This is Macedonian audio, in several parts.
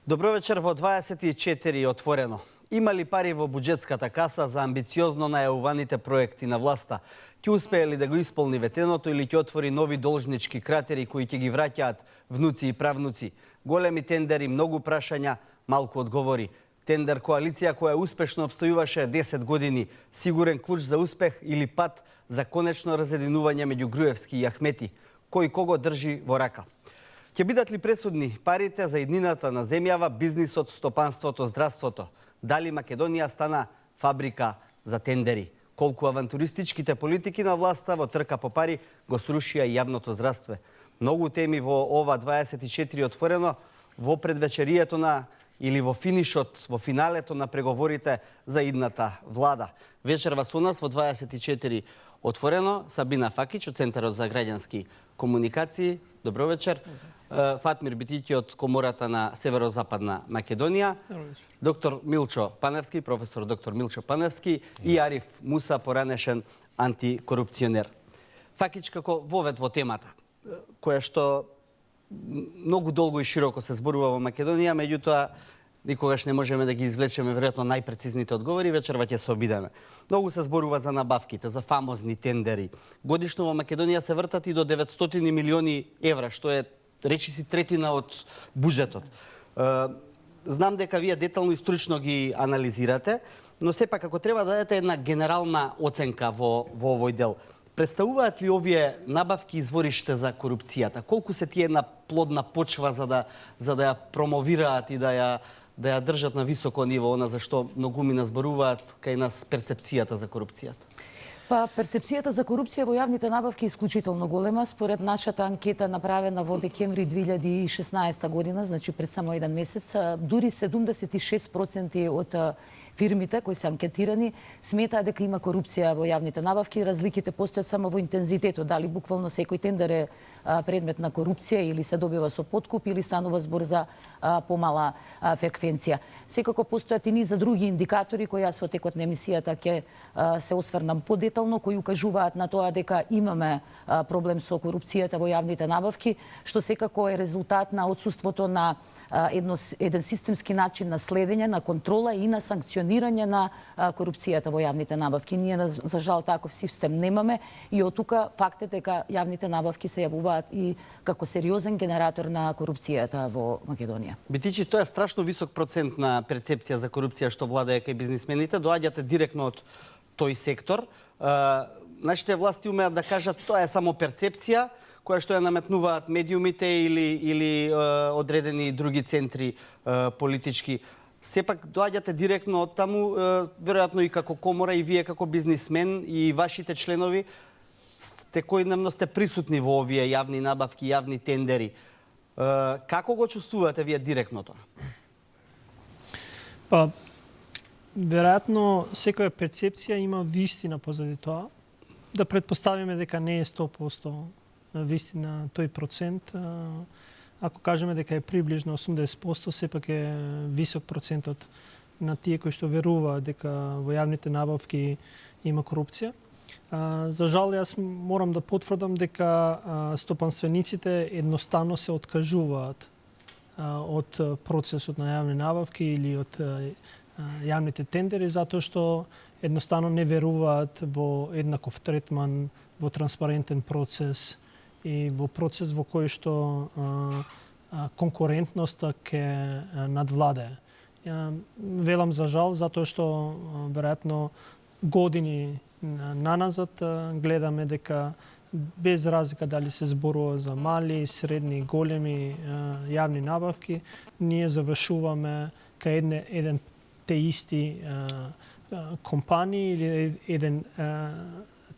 Добро вечер во 24 отворено. Има ли пари во буџетската каса за амбициозно најавуваните проекти на власта? Ќе успее ли да го исполни ветеното или ќе отвори нови должнички кратери кои ќе ги враќаат внуци и правнуци? Големи тендери, многу прашања, малку одговори. Тендер коалиција која успешно обстојуваше 10 години, сигурен клуч за успех или пат за конечно разединување меѓу Груевски и Ахмети? Кој кого држи во рака? Ќе бидат ли пресудни парите за иднината на земјава, бизнисот, стопанството, здравството? Дали Македонија стана фабрика за тендери? Колку авантуристичките политики на власта во трка по пари го срушија и јавното здравство? Многу теми во ова 24 отворено во предвечерието на или во финишот, во финалето на преговорите за идната влада. Вечерва со нас во 24 отворено Сабина Факич од Центарот за граѓански комуникации. Добро вечер. Фатмир Битики од Комората на Северозападна Македонија, доктор Милчо Паневски, професор доктор Милчо Паневски и Ариф Муса, поранешен антикорупционер. Факич, како вовед во темата, која што многу долго и широко се зборува во Македонија, меѓутоа никогаш не можеме да ги извлечеме веројатно најпрецизните одговори, вечерва ќе се обидеме. Многу се зборува за набавките, за фамозни тендери. Годишно во Македонија се вртат и до 900 милиони евра, што е речи си третина од буџетот. Знам дека вие детално и стручно ги анализирате, но сепак ако треба да дадете една генерална оценка во овој дел, представуваат ли овие набавки извориште за корупцијата? Колку се тие една плодна почва за да ја промовираат и да ја држат на високо ниво, она за што многумина зборуваат кај нас перцепцијата за корупцијата? Па, перцепцијата за корупција во јавните набавки е исклучително голема. Според нашата анкета направена во декември 2016 година, значи пред само еден месец, дури 76% од фирмите кои се анкетирани сметаат дека има корупција во јавните набавки. Разликите постојат само во интензитетот, дали буквално секој тендер е предмет на корупција или се добива со подкуп или станува збор за помала фреквенција. Секако постојат и низ за други индикатори кои јас во текот на емисијата ќе се осврнам подетално, кои укажуваат на тоа дека имаме проблем со корупцијата во јавните набавки, што секако е резултат на отсуството на еден системски начин на следење, на контрола и на санкционирање на корупцијата во јавните набавки. Ние, за жал, таков систем немаме и од тука фактот е дека јавните набавки се јавуваат и како сериозен генератор на корупцијата во Македонија. Битичи, тоа е страшно висок процент на перцепција за корупција што владее кај бизнисмените. Доаѓате директно од тој сектор. Нашите власти умеат да кажат тоа е само перцепција, која што ја наметнуваат медиумите или одредени други центри политички. Сепак доаѓате директно од таму, веројатно и како комора и вие како бизнисмен и вашите членови секојдневно сте присутни во овие јавни набавки, јавни тендери. Како го чувствувате вие директно тоа? Па, веројатно секоја перцепција има вистина позади тоа. Да претпоставиме дека не е 100% вистина тој процент. Ако кажеме дека е приближно 80%, сепак е висок процентот на тие кои што веруваат дека во јавните набавки има корупција. За жал, јас морам да потврдам дека стопанствениците едноставно се откажуваат од процесот на јавни набавки или од јавните тендери, затоа што едноставно не веруваат во еднаков третман, во транспарентен процес и во процес во кој што конкурентноста ќе надвладее. Велам за жал, затоа што веројатно години наназад гледаме дека без разлика дали се зборува за мали, средни, големи јавни набавки, ние завршуваме кај еден те исти компании или еден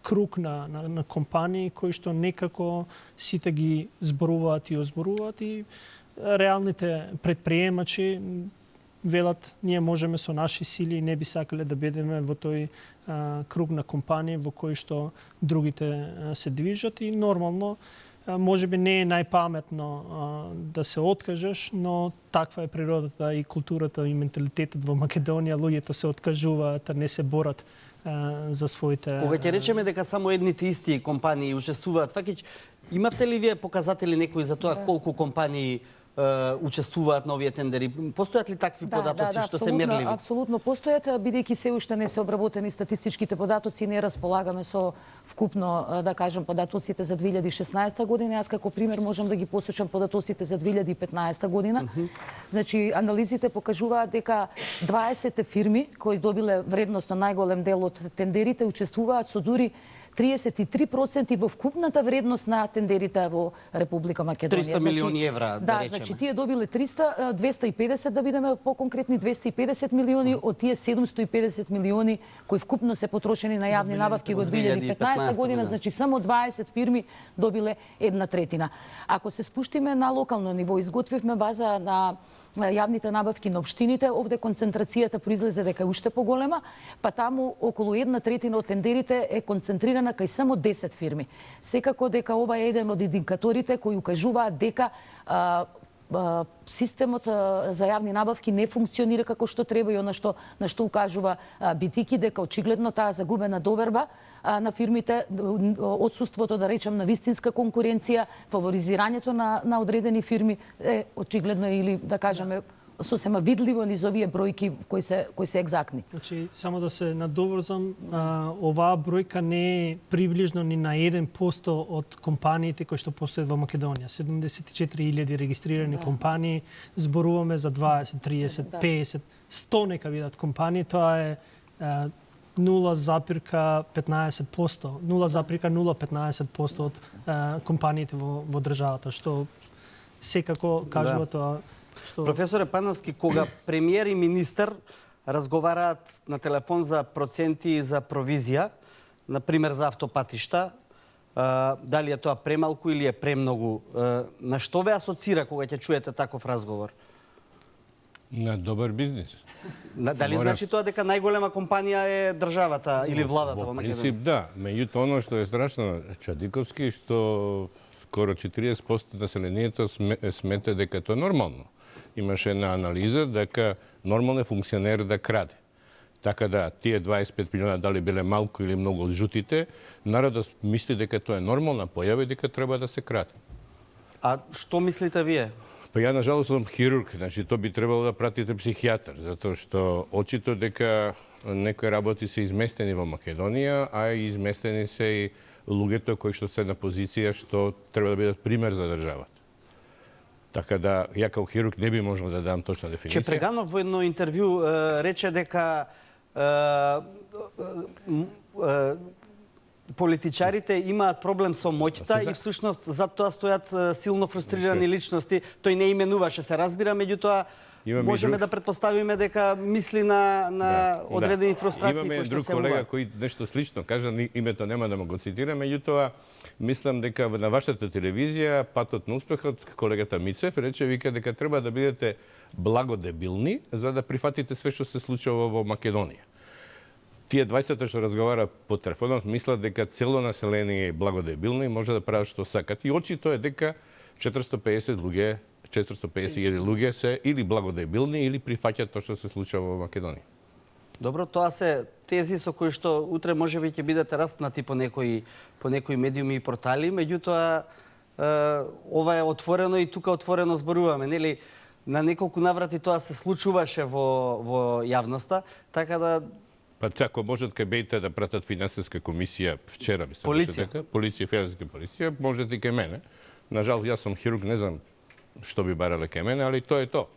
круг на компании кои што некако сите ги зборуваат и озборуваат и реалните предприемачи велат ние можеме со наши сили и не би сакале да бидеме во тој круг на компании во кој што другите се движат и нормално можеби не е најпаметно да се откажеш, но таква е природата и културата и менталитетот во Македонија. Луѓето се откажуваат, не се борат за своите... Кога ќе речеме дека само едните исти компании учествуваат, Факич, имавте ли вие показатели некои за тоа колку компании учествуваат на овие тендери? Постојат ли такви податоци што се мерливи? Апсолутно постојат, бидејќи се уште не се обработени статистичките податоци, не располагаме со вкупно, да кажем, податоците за 2016 година. Јас како пример можам да ги посочам податоците за 2015 година. Значи, анализите покажуваат дека 20 фирми кои добиле вредност на најголем дел од тендерите учествуваат со дури 33% во вкупната вредност на тендерите во Република Македонија. 300 милиони евра, да речеме. Значи тие добиле 250, да бидеме поконкретни, 250 милиони од тие 750 милиони кои вкупно се потрошени на јавни набавки во 2015 година, значи само 20 фирми добиле 1/3. Ако се спуштиме на локално ниво, изготвивме база на јавните набавки на општините, овде концентрацијата произлезе дека е уште поголема, па таму околу 1/3 од тендерите е концентрирана кај само 10 фирми. Секако дека ова е еден од индикаторите кои укажуваат дека системот за јавни набавки не функционира како што треба и она на што укажува битики, дека очигледно таа загубена доверба на фирмите, отсуството, да речем, на вистинска конкуренција, фаворизирањето на одредени фирми е очигледно или, да кажеме, сосема видливо низ овие бројки кои се екзактни. Значи, само да се надоврзам, оваа бројка не е приближно ни на 1% од компаниите кои што постојат во Македонија. 74.000 регистрирани компании, зборуваме за 20, 30, 50, 100 нека бидат компании, тоа е 0,15%, 0,015% од компаниите во државата, што секако кажува тоа. Професоре Пановски, кога премиер и министер разговараат на телефон за проценти за провизија, например за автопатишта, дали е тоа премалку или е премногу, на што ве асоцира кога ќе чуете таков разговор? На добар бизнис. Дали значи тоа дека најголема компанија е државата или владата во Македонија? Во принцип да, меѓутоа оно што е страшно Чадиковски, што скоро 40% населението смета дека тоа е нормално. Имаше една анализа дека нормално е функционер да краде. Така да тие 25 милиона дали биле малку или многу од жутите, народот мисли дека тоа е нормална појава и дека треба да се краде. А што мислите вие? Па ја, нажалост, сум хирург, значи то би требало да пратите психијатар, затоа што очито дека некои работи се изместени во Македонија, а и изместени се и луѓето кои што се на позиција што треба да бидат пример за државата. Така да, ја како хирург не би можел да дам точна дефиниција. Чепреганов во едно интервју рече дека политичарите имаат проблем со моќта и всушност за тоа стојат силно фрустрирани личности. Тој не именуваше, се разбира, меѓутоа можеме да претпоставиме дека мисли на одредени фрустрации кои што се Имаме друг колега кој нешто слично кажа, името нема да му го цитирам, меѓутоа мислам дека на вашата телевизија патот на успехот колегата Мицев рече вика дека треба да бидете благодебилни за да прифатите све што се случува во Македонија. Тие 20 што разговара по телефонот мислат дека цело население е благодебилно и може да прават што сакат. И очито е дека 450.000 луѓе се или благодебилни или прифаќаат тоа што се случува во Македонија. Добро, тоа се тези со кои што утре можеби ќе бидете распнати по некои медиуми и портали, меѓутоа ова е отворено и тука отворено зборуваме, нели? На неколку наврати тоа се случуваше во јавноста, така да Па ако можат кај бејте да пратат финансиска комисија вчера, мислам дека полиција, финансиска полиција, можете и кај мене. Нажал, јас сум хирург, не знам што би барале кај мене, али тоа е тоа.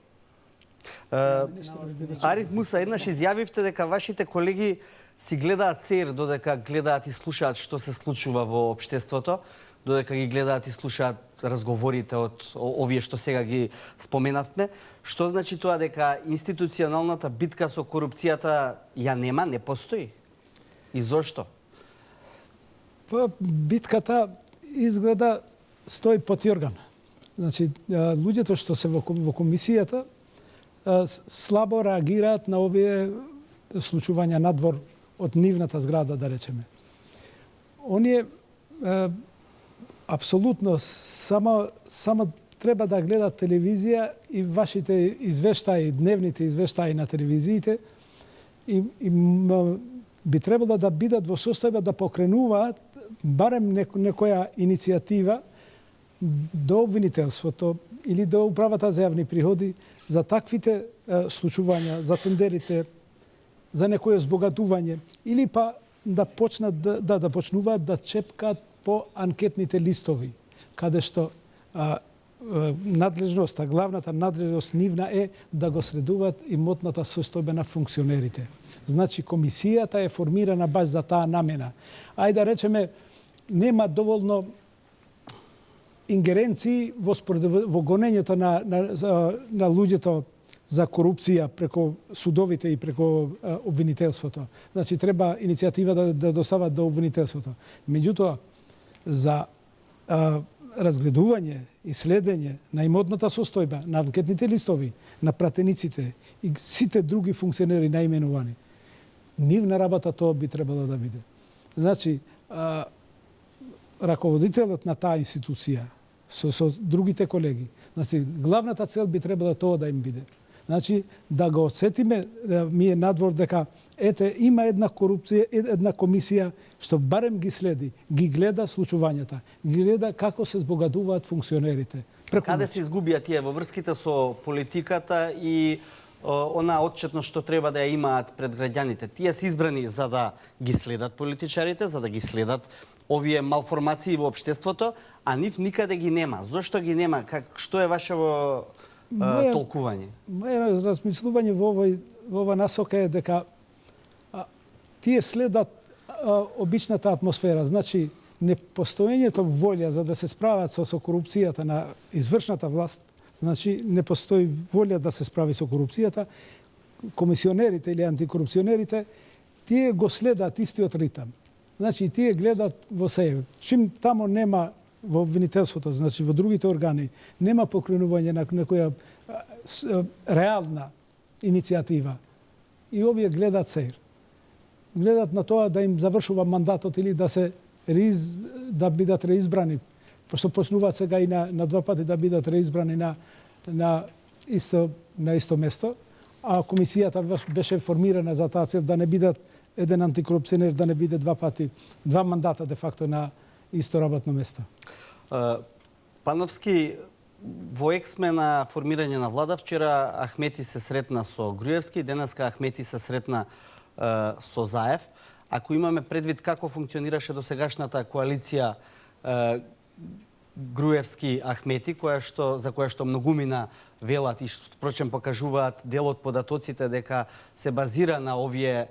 Ариф Муса, еднаш изјавивте дека вашите колеги си гледаат сеир додека гледаат и слушаат што се случува во општеството, додека ги гледаат и слушаат разговорите од овие што сега ги споменавме. Што значи тоа дека институционалната битка со корупцијата ја нема, не постои? И зошто? Па битката изгледа стои потјоргана. Значи, луѓето што се во комисијата слабо реагираат на овие случувања надвор од нивната зграда, да речеме. Оние апсолутно само треба да гледат телевизија и вашите извештаи, дневните извештаи на телевизиите и би требало да бидат во состојба да покренуваат барем некоја иницијатива до обвинителството или до управата за јавни приходи за таквите случувања, за тендерите, за некое збогатување или па да почнат да почнуваат да чепкаат по анкетните листови, каде што надлежноста, главната надлежност нивна е да го средуваат имотната состојба на функционерите. Значи, комисијата е формирана баш за таа намена. Ајде да речеме, нема доволно ингеренции во гонењето на луѓето за корупција преку судовите и преку обвинителството. Значи, треба иницијатива да достават до обвинителството. Меѓутоа, за разгледување и следење на имотната состојба, на анкетните листови, на пратениците и сите други функционери наименувани, нивна работа тоа би требало да биде. Значи, раководителот на таа институција со другите колеги, значи, главната цел би требало тоа да им биде. Значи, да го отсетиме, ми е надвор дека ете, има една корупција, една комисија што барем ги следи, ги гледа случувањата, ги гледа како се збогатуваат функционерите. Каде се изгубија тие во врските со политиката и она отчетност што треба да ја имаат пред граѓаните? Тие се избрани за да ги следат политичарите, за да ги следат овие малформации во општеството, а нив никаде ги нема. Зошто ги нема? Што е вашево толкување? Моје размислување во ова насока е дека тие следат обичната атмосфера. Значи, непостоењето волја за да се справат со корупцијата на извршната власт, значи, не постои волја да се справи со корупцијата, комисионерите или антикорупционерите, тие го следат истиот ритам. Значи, тие гледат во себе. Чим тамо нема во обвинителството, значи во другите органи, нема покренување на некоја реална иницијатива. И овие гледат сеир. Гледат на тоа да им завршува мандатот или да бидат реизбрани, пошто почнуваат сега и на два пати да бидат реизбрани на исто место, а комисијата беше формирана за таа цел да не бидат еден антикорупционер да не биде два мандата де факто на исто работно место. Пановски, во ексме на формирање на влада, вчера Ахмети се сретна со Груевски, денеска Ахмети се сретна со Заев. Ако имаме предвид како функционираше досегашната коалиција Груевски-Ахмети, за која што многумина велат и впрочем покажуваат дел од податоците дека се базира на овие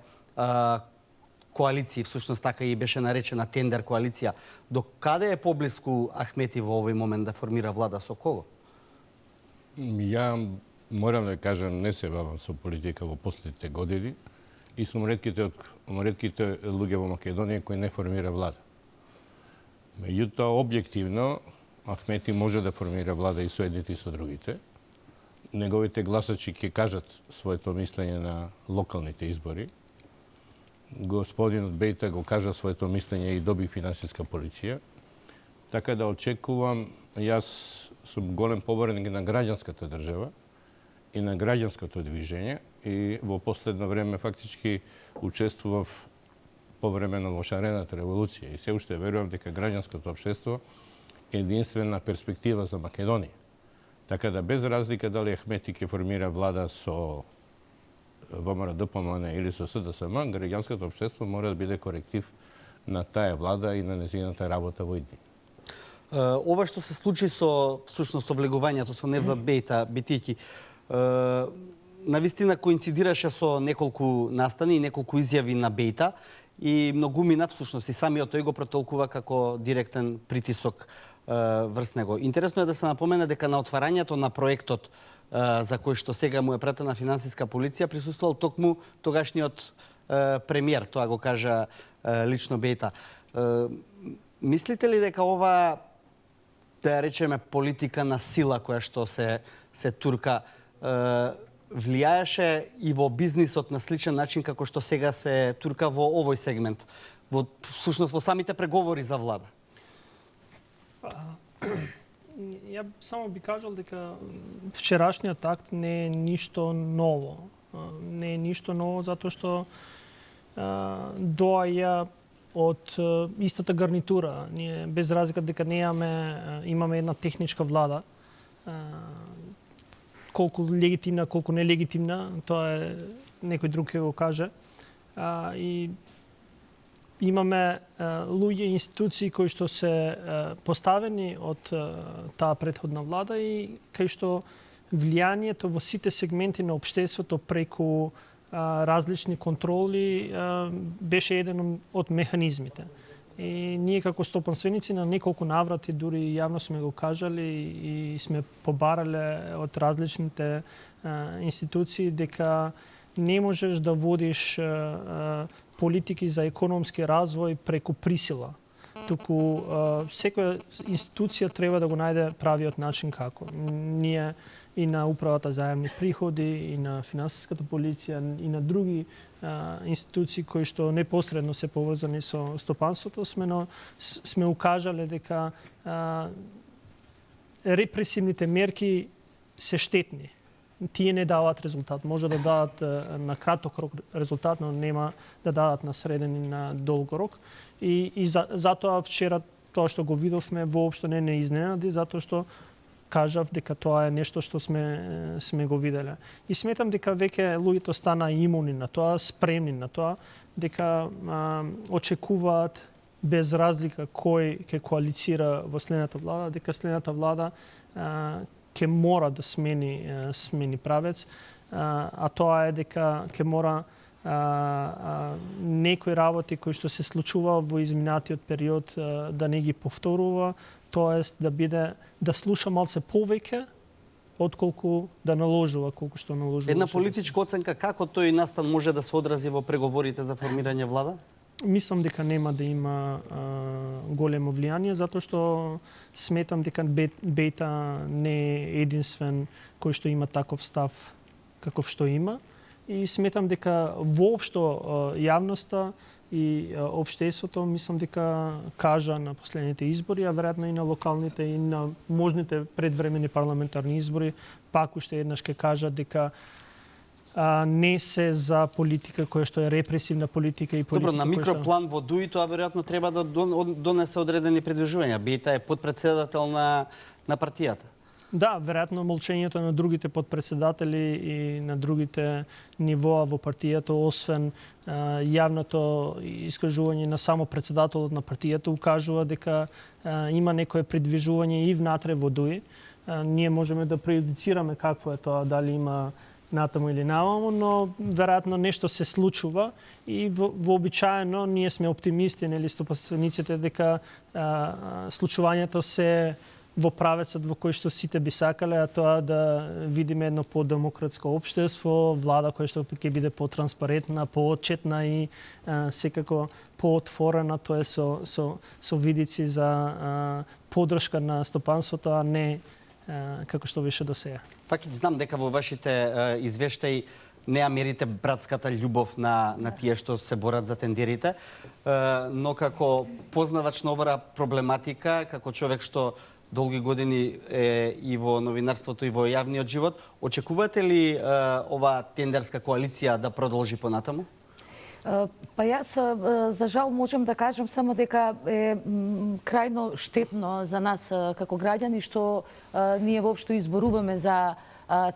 коалиции, всушност така и беше наречена тендер коалиција. До каде е поблиску Ахмети во овој момент да формира влада, со кого? Ја морам да кажам, не се бавам со политика во последните години и сум ретките луѓе во Македонија кои не формира влада. Меѓутоа, објективно, Ахмети може да формира влада и со едните и со другите. Неговите гласачи ќе кажат своето мислење на локалните избори. Господинот Бејта го кажа своето мислење и доби финансиска полиција. Така да очекувам, јас сум голем поборник на граѓанската држава и на граѓанското движење и во последно време фактички учествував повремено во шарената револуција и се уште верувам дека граѓанското општество е единствена перспектива за Македонија. Така да без разлика дали Ахмети ќе формира влада со ВМРО-ДПМН или со СДСМ, граѓанското општество мора да биде коректив на таа влада и на незината работа во идни. Ова што се случи со всушност облегувањето со Невзат Бејта, бидејќи навистина коинцидираше со неколку настани и неколку изјави на Бејта и многумина всушност и самиот тој го протолкува како директен притисок врз него. Интересно е да се напомене дека на отварањето на проектот за кој што сега му е пратена финансиска полиција присуствувал токму тогашниот премиер, тоа го кажа лично Бејта. Мислите ли дека ова, да ја речеме, политика на сила која што се турка влијаеше и во бизнисот на сличен начин како што сега се турка во овој сегмент, всушност во самите преговори за влада? Ја само би кажал дека вчерашниот акт не е ништо ново. Не е ништо ново затоа што доаѓа од истата гарнитура. Ние без разлика дека имаме една техничка влада. Колку легитимна, колку нелегитимна, тоа е некој друг ќе го каже. И имаме луѓе и институции кои што се поставени од таа претходна влада и кај што влијанието во сите сегменти на општеството преку различни контроли беше еден од механизмите. И ние како стопанственици на неколку наврати дури јавно сме го кажали и сме побарале од различните институции дека не можеш да водиш политики за економски развој преку присила. Туку секоја институција треба да го најде правиот начин како. Ние и на управата за заемни приходи, и на финансиската полиција, и на други институции кои што непосредно се поврзани со стопанството, сме укажале дека репресивните мерки се штетни. Тие не даваат резултат. Може да дадат на краток рок резултат, но нема да дадат на среден и на долго рок. И затоа вчера тоа што го видовме воопшто не изненади, затоа што кажав дека тоа е нешто што сме го виделе. И сметам дека веќе луѓето стана имуни на тоа, спремни на тоа, дека очекуваат без разлика кој ќе коалицира во следната влада, дека следната влада ќе мора да смени правец, а тоа е дека ќе мора некои работи кои што се случува во изминатиот период да не ги повторува, тоест да слуша малце повеќе отколку да наложува колку што наложува. Една политичка оценка како тој настан може да се одрази во преговорите за формирање влада? Мислам дека нема да има големо влијание, затоа што сметам дека Бејта не е единствен кој што има таков став каков што има. И сметам дека воопшто јавноста и општеството, мислам дека кажа на последните избори, а веројатно и на локалните и на можните предвремени парламентарни избори, пак уште еднаш ќе кажа дека не се за политика која што е репресивна политика и политика. Добро, на микроплан во ДУИ тоа веројатно треба да донесе одредени предвижувања. Бејта е подпредседател на партијата. Да, веројатно молчењето на другите подпредседатели и на другите нивоа во партијата, освен јавното искажување на само председателот на партијата, укажува дека има некое придвижување и внатре во ДУИ. Ние можеме да преюдицираме какво е тоа, дали има натаму или наваму, но веројатно нешто се случува и вообичаено ние сме оптимисти, нели, стопанствениците, дека случувањето се во правецот во кој што сите би сакале, а тоа да видиме едно по-демократско општество, влада која што ќе биде по-транспарентна, по-отчетна и секако по-отворена, тоа е со видици за поддршка на стопанството, а не како што беше до сега. Факит, знам дека во вашите извештаи не мерите братската љубов на тие што се борат за тендерите, но како познавач на оваа проблематика, како човек што долги години е и во новинарството и во јавниот живот, очекувате ли оваа тендерска коалиција да продолжи понатаму? Па јас, за жал, можем да кажем само дека е крајно штетно за нас како граѓани што ние воопшто изборуваме за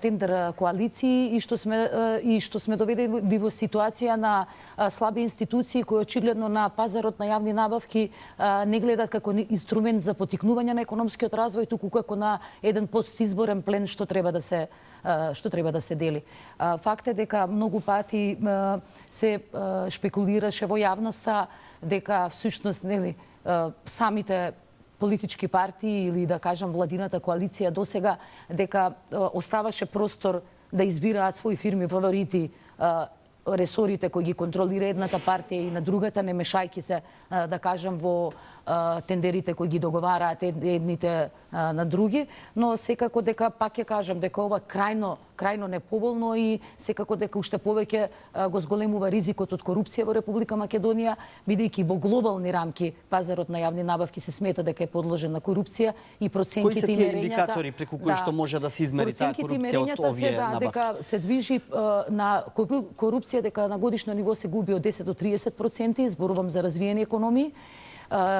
тендер коалиции и што сме доведени во ситуација на слаби институции кои очигледно на пазарот на јавни набавки не гледат како инструмент за поттикнување на економскиот развој, туку како на еден постизборен плен што треба да се дели. Факт е дека многу пати се шпекулираше во јавноста дека всушност нели самите политички партии или да кажам владината коалиција досега дека оставаше простор да избираат своји фирми фаворити ресорите кои ги контролира едната партија и на другата, не мешајки се да кажам во тендерите кои ги договараат едните на други, но секако дека пак ќе кажам дека ова крајно неповолно и секако дека уште повеќе го зголемува ризикот од корупција во Република Македонија, бидејќи во глобални рамки пазарот на јавни набавки се смета дека е подложен на корупција и проценките Кои се и тие мерењата индикатори преку кои што може да се измери таа корупција од овие набавки? Дека се движи на корупција, дека на годишно ниво се губи од 10 до 30%, зборувам за развиени економии,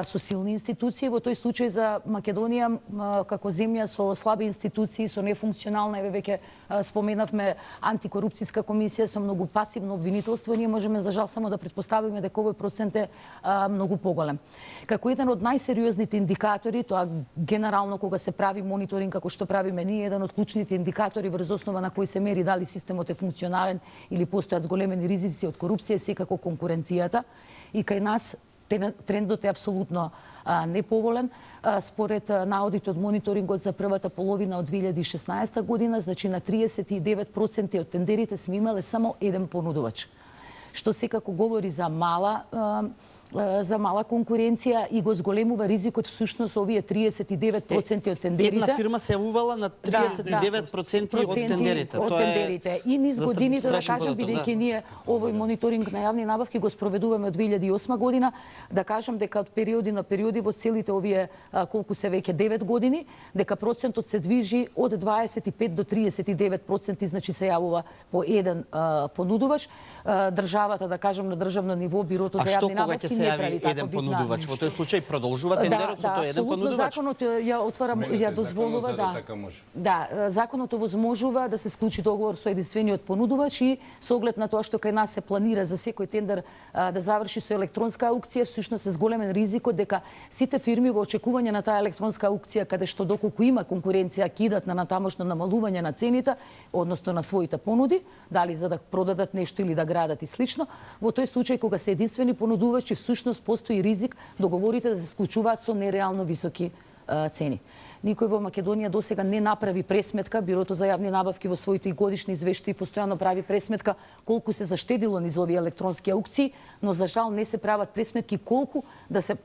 со силни институции. Во тој случај за Македонија како земја со слаби институции, со нефункционална, еве веќе споменавме антикорупцијска комисија со многу пасивно обвинителство, ние можеме за жал само да претпоставиме дека овој процент е многу поголем. Како еден од најсериозните индикатори, тоа генерално кога се прави мониторинг како што правиме ние, еден од клучните индикатори врз основа на кој се мери дали системот е функционален или постојат зголемени ризици од корупција, секако конкуренцијата. И кај нас трендот е апсолутно неповолен. Според наодите од мониторингот за првата половина од 2016 година, значи на 39% од тендерите сме имале само еден понудувач, што секако говори за мала конкуренција и го зголемува ризикот всушност овие 39% од тендерите. Една фирма се јавувала на 39% од тендерите. Од тендерите. И низ годините, да кажем, бидејќи ние овој мониторинг на јавни набавки го спроведуваме од 2008 година, да кажем дека од периоди на периоди во целите овие колку се веќе 9 години, дека процентот се движи од 25 до 39%, значи се јавува по еден понудувач. Државата, да кажем, на државно ниво, бирото за јавни набавки се јави еден понудувач. Во тој случај продолжува тендерот со тој еден понудувач? Законот ја дозволува, законот овозможува да се склучи договор со единствениот понудувач и со оглед на тоа што кај нас се планира за секој тендер да заврши со електронска аукција, всушност се зголемен ризикот дека сите фирми во очекување на таа електронска аукција, каде што доколку има конкуренција, кидат на натамошно намалување на цените, односно на своите понуди, дали за да продадат нешто или да градат и слично. Во тој случај кога се единствени понудувачи, всушност постои ризик договорите да се склучуваат со нереално високи цени. Никој во Македонија досега не направи пресметка, Бирото за јавни набавки во своите годишни извештаи постојано прави пресметка колку се заштедило низ овие електронски аукции, но за жал не се прават пресметки колку да се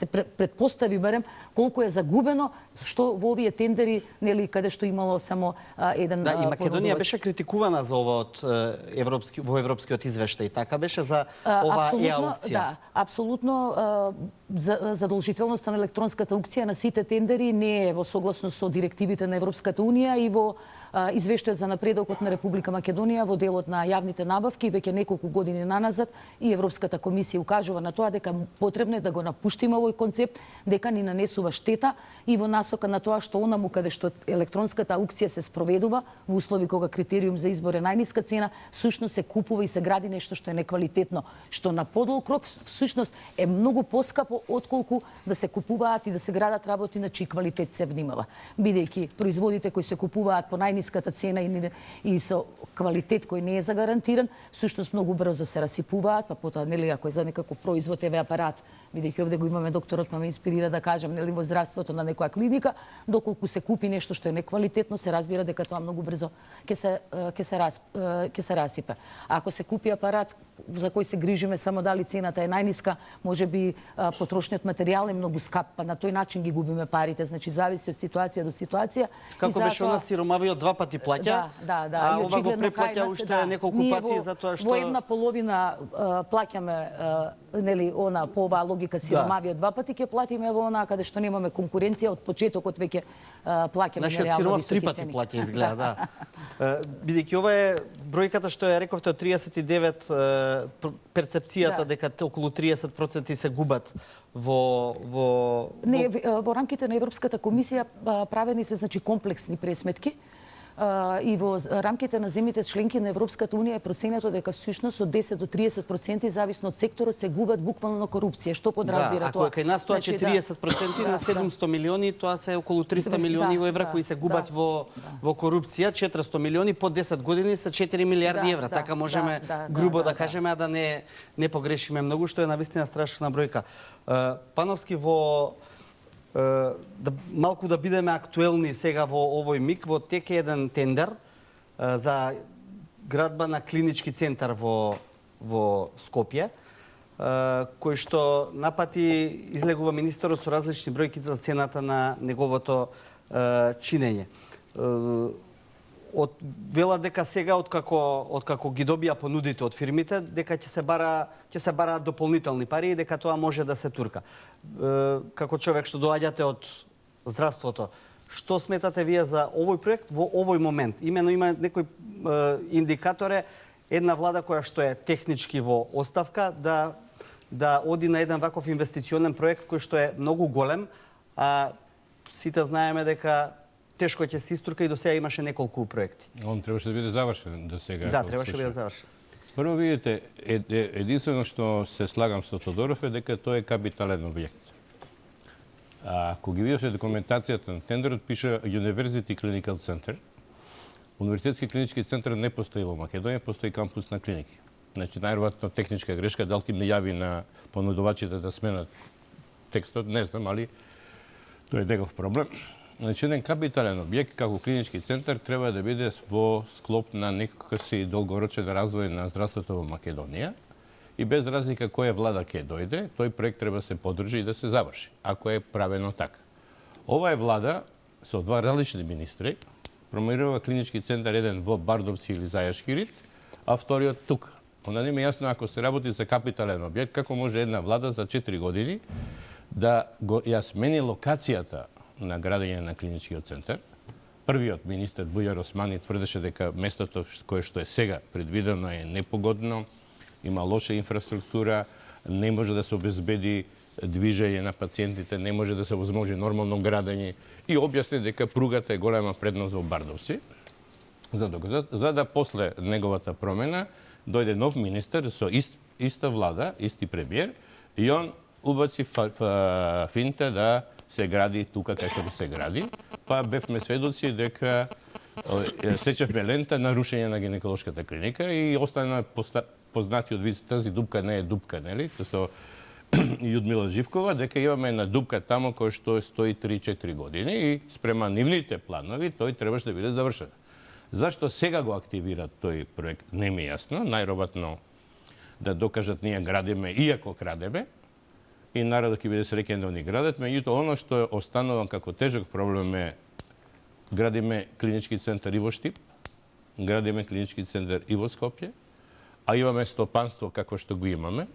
предпостави барем колку е загубено што во овие тендери, нели, каде што имало само еден Да, и Македонија беше критикувана за ова од во европскиот извештај, така беше за ова аукција. Да, апсолутно задолжителноста на електронската аукција на сите тендери не е во согласност со директивите на Европската унија и во извештајот за напредокот на Република Македонија во делот на јавните набавки веќе неколку години наназад и Европската комисија укажува на тоа дека потребно е да го напуштиме овој концепт, дека ни нанесува штета и во насока на тоа што онаму каде што електронската аукција се спроведува во услови кога критериум за избор е најниска цена, всушност се купува и се гради нешто што е неквалитетно, што на подолг рок всушност е многу поскапо отколку да се купуваат и да се градат работи на чиј квалитет се внимава. Бидејќи производите кои се купуваат по најниската цена и со квалитет кој не е загарантиран, всушност многу брзо се расипуваат, па потоа нели ако е за некаков производ еве апарат, бидејќи овде го имаме докторот, па ме инспирира да кажам, нели во здравството на некоја клиника, доколку се купи нешто што е неквалитетно, се разбира дека тоа многу брзо ќе се расипе. Ако се купи апарат за кој се грижиме само дали цената е најниска, можеби потрошниот материјал е многу скап, па на тој начин ги губиме парите, значи зависи од ситуација до ситуација. Како беше она сиромавиот два пати плаќа, а ова го преплаќа уште неколку пати затоа што во една половина плаќаме нели она по оваа логика сиромавиот два пати ќе платиме во она каде што немаме конкуренција од почетокот веќе плаќаме нереално високи цени. Нашиот сиромав 3 пати плаќа изгледа, да. Бидејќи ова е бројката што ја рековте од 39 перцепцијата дека околу 30% се губат во рамките на Европската комисија правени се значи комплексни пресметки и во рамките на земјите членки на Европската унија е проценето дека всушност од 10 до 30% зависно од секторот се губат буквално на корупција. Што подразбира тоа? Ако кај нас тоа 40% на 700 милиони, тоа се околу 300 милиони евра кои се губат во корупција, 400 милиони по 10 години се 4 милиарди евра. Така можеме грубо да кажеме, а да не погрешиме многу, што е навистина страшна бројка. Пановски, малку да бидеме актуелни сега во овој миг, во тек е еден тендер за градба на клинички центар во Скопје. кој што напати излегува министерот со различни бројки за цената на неговото чинење. Вела дека сега откако ги добија понудите од фирмите, дека ќе се бараат дополнителни пари и дека тоа може да се турка. Како човек што доаѓате од здравството, што сметате вие за овој проект во овој момент? Имено има некој индикаторе, една влада која што е технички во оставка да оди на еден ваков инвестиционен проект кој што е многу голем, а сите знаеме дека тешко ќе се истурка и до сега имаше неколку проекти. Он требаше да биде завршен до сега. Да, требаше да биде завршен. Прво видите, единствено што се слагам со Тодоров е дека тој е капитален објект. Ако ги видите документацијата на тендерот, пише University Clinical Center. Универзитетски клинички центар не постои во Македонија, постои кампус на клиники. Значи, најверојатно техничка грешка, дали им не јави на понудувачите да сменат текстот, не знам, али тој е негов проблем. Значи, еден капитален објект како клинички центар треба да биде во склоп на некој долгорочен развој на здравството во Македонија и без разлика која влада ќе дојде, тој проект треба да се поддржи и да се заврши, ако е правено така. Ова е влада со два различни министри, промовира клинички центар еден во Бардовци или Зајашки рид, а вториот тука. Онда не ми е јасно ако се работи за капитален објект, како може една влада за 4 години да го ја смени локацијата на градење на клиничкиот центар. Првиот министер Бујар Османи тврдеше дека местото кое што е сега предвидено е непогодно, има лоша инфраструктура, не може да се обезбеди движење на пациентите, не може да се возможи нормално градење и објасни дека пругата е голема предност во Бардовци. За да после неговата промена дојде нов министер со иста влада, исти премиер и он убаци финта да се гради тука кај што се гради, па бевме сведоци дека сечевме лента на рушење на гинеколошката клиника и остана познатиот виц, тази дупка не е дупка, нели? Со Јудмила Живкова, дека имаме една дупка тамо која што стои 3-4 години и спрема нивните планови, тој требаше да биде завршен. Зашто сега го активират тој проект, не ми е јасно, најробатно да докажат ние градиме, иако крадеме, и народот ќе биде среќен да ни градат, меѓутоа оно што е останува како тежок проблем е градиме клинички центар и во Штип, градиме клинички центар и во Скопје, а имаме стопанство како што го имаме,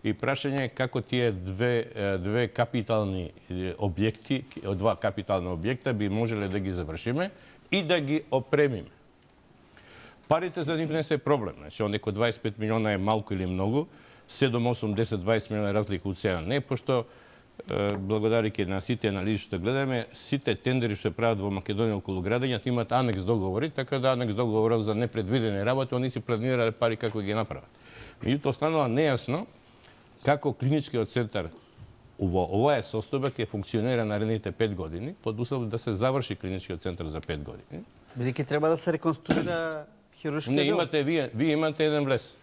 и прашање е како тие две капитални објекти, два капитални објекта би можеле да ги завршиме и да ги опремиме. Парите за нив не се проблем, значи оноко 25 милиона е малку или многу, 7, 8, 10, 20 милиона разлика од сега не, пошто благодарики на сите анализи што гледаме, сите тендери што се прават во Македонија околу градењето имаат анекс договори, така да анекс договорот за непредвидени работи, они си планирале пари како ги направат. Меѓутоа останува нејасно како клиничкиот центар во оваа состојба ќе функционира наредните 5 години, под услов да се заврши клиничкиот центар за 5 години. Бидејќи треба да се реконструира хируршкиот дел. Не, имате вие имате еден влез.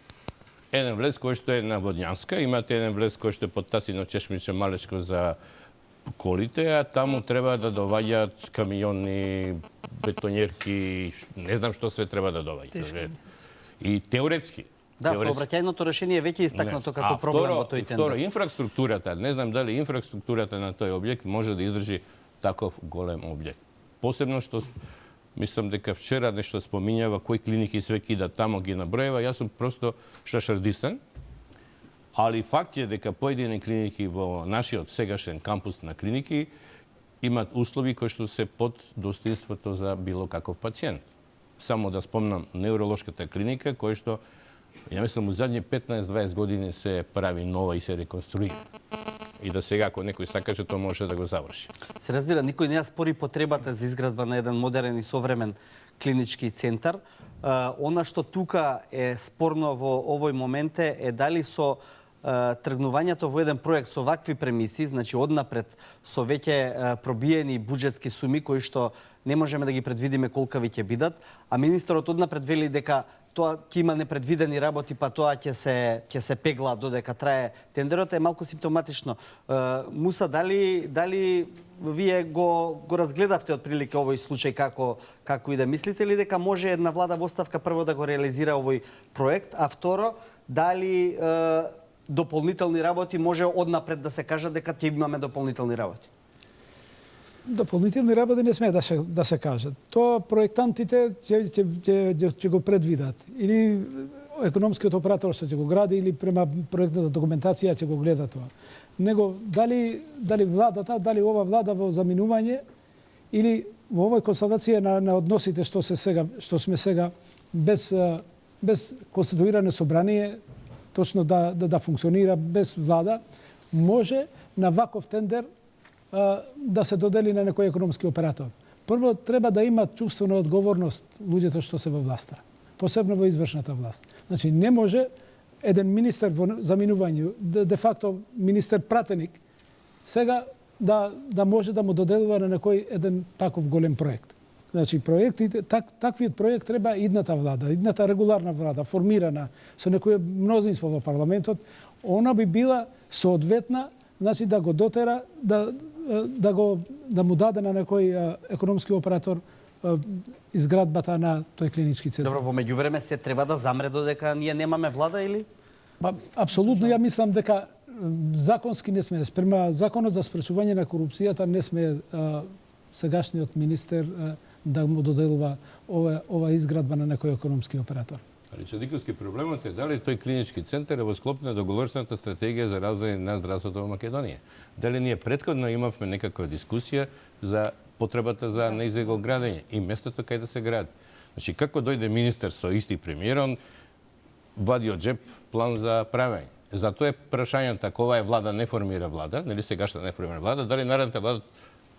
Еден влез кој што е на Водњанска, имате еден влез кој што е под Тасино Чешмиче Малечко за колите, а таму треба да доваѓаат камиони, бетонерки, не знам што све треба да доваѓа. И теоретски. Да, сообраќајното решение веќе истакнато како проблем во тој тендер. Второ, инфраструктурата, не знам дали инфраструктурата на тој објект може да издржи таков голем објект. Посебно што мислам дека вчера нешто спомињава кои клиники све кидат тамо ги набројува, јас сум просто шашардисан. Али факт е дека поедини клиники во нашиот сегашен кампус на клиники имаат услови кои што се под достоинството за било каков пациент. Само да спомнам невролошката клиника која што ја мислам у задни 15-20 години се прави нова и се реконструира. И да сега, ако некој сакаше, тоа може да го заврши. Се разбира, никој не ја спори потребата за изградба на еден модерен и современ клинички центар. Она што тука е спорно во овој момент е дали со тргнувањето во еден проект со вакви премиси, значи однапред со веќе пробиени буџетски суми кои што не можеме да ги предвидиме колкави ќе бидат, а министерот однапред вели дека тоа ќе има непредвидени работи, па тоа ќе се пегла додека трае тендерот, е малку симптоматично. Муса, дали вие го разгледавте отприлика овој случај како и да мислите ли дека може една влада во оставка прво да го реализира овој проект, а второ, дали дополнителни работи, може однапред да се каже дека ќе имаме дополнителни работи? Дополнителни работи не смее да се кажат. Тоа проектантите ќе го предвидат. Или економскиот оператор што ќе го гради, или према проектната документација ќе го гледа тоа. Него дали владата, дали ова влада во заминување, или во овој констатација на односите што сме сега без конституирано собрание, точно да функционира без влада, може на ваков тендер да се додели на некој економски оператор. Прво, треба да има чувство на одговорност луѓето што се во власта, посебно во извршната власт. Значи, не може еден министер во заминување, де факто министер пратеник, сега да може да му доделува на некој еден таков голем проект. Значи, проектите, таквиот проект треба идната влада, идната регуларна влада, формирана со некој мнозинство во парламентот, она би била соодветна, значи да го дотера, да му даде на некој економски оператор изградбата на тој клинички центар. Добро, во меѓувреме се треба да замре додека ние немаме влада или? Апсолутно, ја мислам дека законски не сме. Спрема законот за спречување на корупцијата не сме сегашниот министер да му доделува ова изградба на некој економски оператор. Али Чадиковски, проблемот е дали тој клинички центар е во склоп на договорствената стратегија за развој на здравството во Македонија. Дали ние претходно имавме некаква дискусија за потребата за неизбегно градење и местото кај да се гради. Значи, како дојде министер со исти премиер, он вади од джеп план за правење. Затоа е прашањето, ако оваа влада не формира влада, нели сегашната не формира влада, дали наредната влада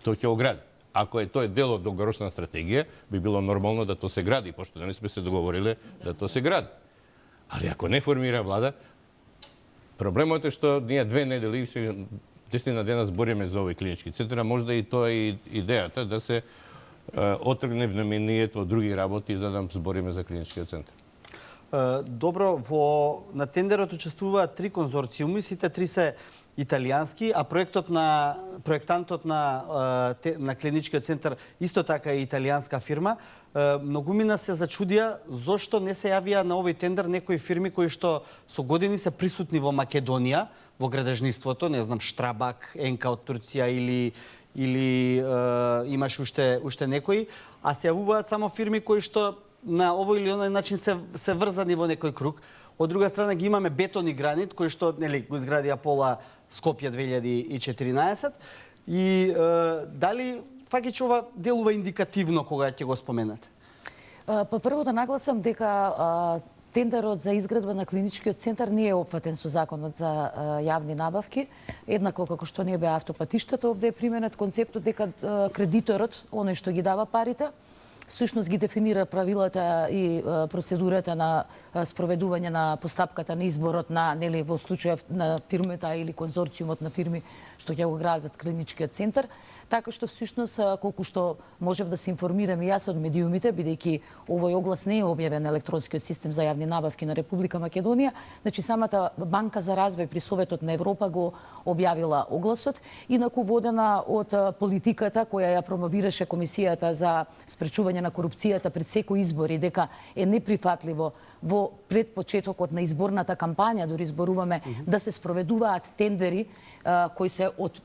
тој ќе го гради. Ако е тој дел од долгорочна стратегија, би било нормално да тоа се гради, пошто не сме се договориле да тоа се гради. Али ако не формира влада, проблемот е што ние 2 недели се 10 дена збориме за овој клинички центар, а можда и тоа е идејата да се отргне вниманието од други работи за да збориме за клиничкиот центар. Добро, на тендерот учествуваат 3 конзорциуми, сите 3 се италијански, а проектантот на клиничкиот центар исто така е италијанска фирма. Многумина се зачудија зошто не се јавија на овој тендер некои фирми кои што со години се присутни во Македонија, во градежниството, не знам, Штрабак, Енка од Турција или имаш уште некои, а се јавуваат само фирми кои што на овој или оној начин се врзани во некој круг. Од друга страна ги имаме Бетон и Гранит, кои што го изгради Апола Скопје 2014. И дали фаќаш ова делува индикативно кога ќе го споменате? Па прво да нагласам дека тендерот за изградба на клиничкиот центар не е опфатен со законот за јавни набавки, еднакво како што не беа автопатиштата, овде е применет концептот дека кредиторот, оној што ги дава парите, всушност ги дефинира правилата и процедурата на спроведување на постапката на изборот на, нели, во случајот на фирмата или конзорциумот на фирми што ќе го градат клиничкиот центар, така што всушност колку што можев да се информирам и јас од медиумите, бидејќи овој оглас не е објавен на електронскиот систем за јавни набавки на Република Македонија, значи самата банка за развој при Советот на Европа го објавила огласот, инаку водена од политиката која ја промовираше Комисијата за спречување на корупцијата пред секои избори, дека е неприфатливо во предпочетокот на изборната кампања, дори зборуваме да се спроведуваат тендери кои се од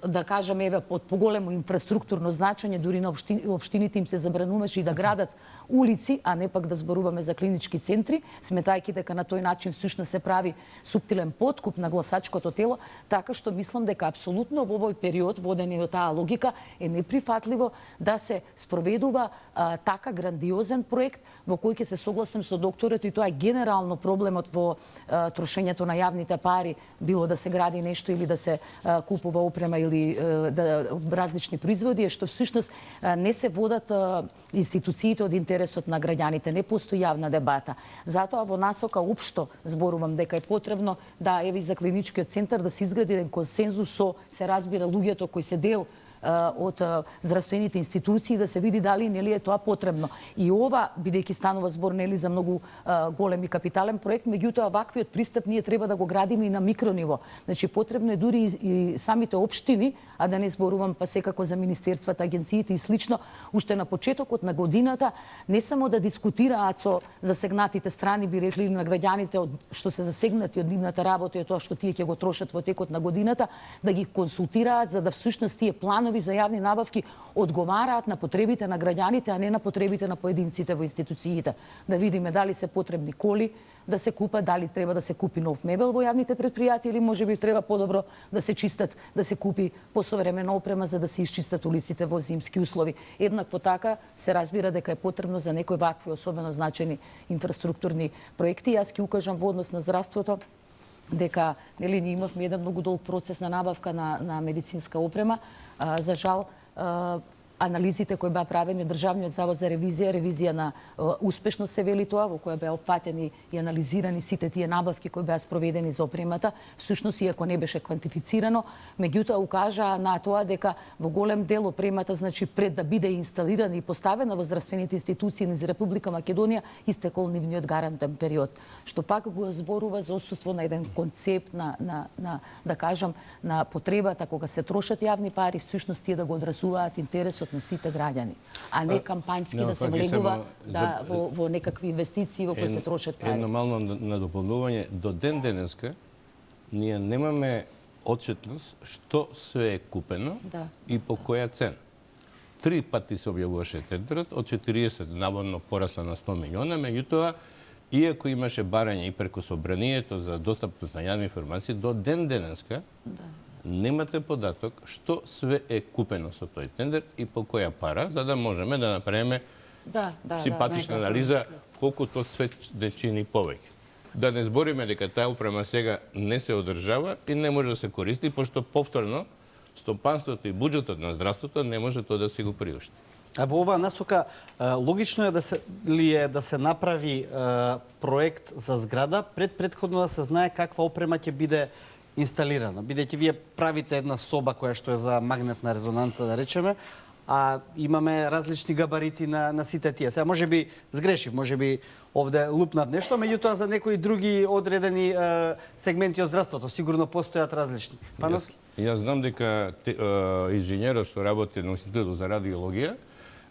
да кажеме, од поголемо инфраструктурно значење, дури на општините им се забрануваше и да градат улици, а не пак да зборуваме за клинички центри, сметајќи дека на тој начин всушност се прави суптилен подкуп на гласачкото тело, така што мислам дека апсолутно во овој период, водени од таа логика, е неприфатливо да се спроведува така грандиозен проект во кој ќе се согласам со докторот, и тоа е генерално проблемот во трошењето на јавните пари, било да се гради нешто или да се купува опрема или различни производи, е што всушност не се водат институциите од интересот на граѓаните, не постои јавна дебата. Затоа во насока општо зборувам дека е потребно да за клиничкиот центар да се изгради еден консензус со, се разбира, луѓето кои се дел од здравствените институции да се види дали нели е тоа потребно. И ова, бидејќи станува збор нели за многу голем и капитален проект, меѓутоа ваквиот пристап ние треба да го градиме и на микрониво. Значи потребно е дури и самите општини, а да не зборувам па секако за министерствата, агенциите и слично, уште на почетокот на годината не само да дискутираат со засегнатите страни, би рекли на граѓаните што се засегнати од нивната работа и тоа што тие ќе го трошат во текот на годината, да ги консултираат за да всушност тие планови за јавни набавки одговараат на потребите на граѓаните, а не на потребите на поединците во институциите. Да видиме дали се потребни коли да се купат, дали треба да се купи нов мебел во јавните предпријатија или можеби треба подобро да се чистат, да се купи посовремена опрема за да се исчистат улиците во зимски услови. Еднакво така се разбира дека е потребно за некои вакви особено значени инфраструктурни проекти. Јас ќе укажам во однос на здравството дека нели ние имавме еден многу долг процес на набавка на медицинска опрема. За жал, анализите кои беа правени од Државниот завод за ревизија на успешно се вели тоа, во која беа опфатени и анализирани сите тие набавки кои беа спроведени за опремата, всушност иако не беше квантифицирано, меѓутоа укажаа на тоа дека во голем дел опремата, значи пред да биде инсталирана и поставена во здравствените институции низ Република Македонија, истекол нивниот гарантен период, што пак го зборува за отсуство на еден концепт на да кажам на потребата кога се трошат јавни пари, всушност тие да го одразуваат интересот на сите граѓани, а не кампањски да се влегува во некакви инвестиции во кои се трошат пари. Едно мално надополнување, до ден денеска ние немаме отчетност што све е купено и по која цена. 3 пати се објавуваше тендерот, од 40 наводно порасна на 100 милиона, меѓутоа иако имаше барање и преку собранието за достапност на јавни информации, до ден денеска немате податок што све е купено со тој тендер и по која пара, за да можеме да направиме симпатична анализа колку тоа све да чини повеќе. Да не збориме дека таа опрема сега не се одржава и не може да се користи, пошто повторно стопанството и буџетот на здравството не може тоа да се го приушти. А во оваа насока логично е да се направи проект за зграда пред претходно да се знае каква опрема ќе биде инсталирана, бидејќи вие правите една соба која што е за магнетна резонанца, да речеме, а имаме различни габарити на сите тие. Сега можеби сгрешив, можеби овде лупнав нешто, меѓутоа за некои други одредени сегменти од здравството сигурно постојат различни. Пановски? Јас знам дека инженерот што работи на Институтот за радиологија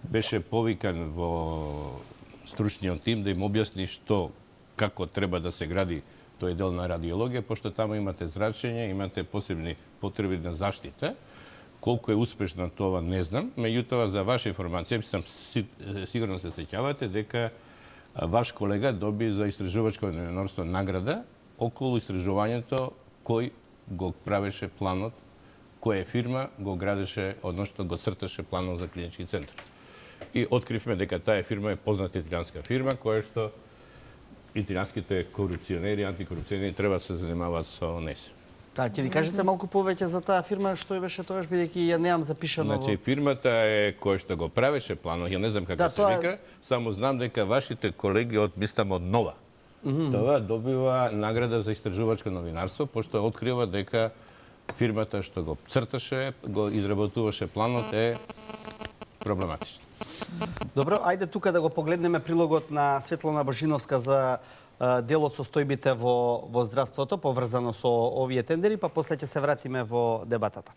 беше повикан во стручниот тим да им објасни како треба да се гради тој дел на радиологија, пошто таму имате зрачење, имате посебни потреби на заштита. Колку е успешно тоа не знам, меѓутоа за ваша информација, сигурно се сеќавате дека ваш колега доби за истражувачко новинарство награда околу истражувањето кој го правеше планот, која фирма го градеше, односно го црташе планот за клинички центар. И откривме дека таа фирма е позната италијанска фирма која што италијанските корупционери, антикорупционери треба да се занимаваат со НЕС. Да, ќе ви кажете малку повеќе за таа фирма, што беше тоа, бидејќи ја немам запишано. Значи фирмата е која што го правеше планот, ја не знам како се вика, само знам дека вашите колеги од мислам од Нова. Тоа добива награда за истражувачко новинарство, пошто открива дека фирмата што го црташе, го изработуваше планот е проблематична. Добро, ајде тука да го погледнеме прилогот на Светлана Божиновска за делот со стојбите во здравството, поврзано со овие тендери, па после ќе се вратиме во дебатата.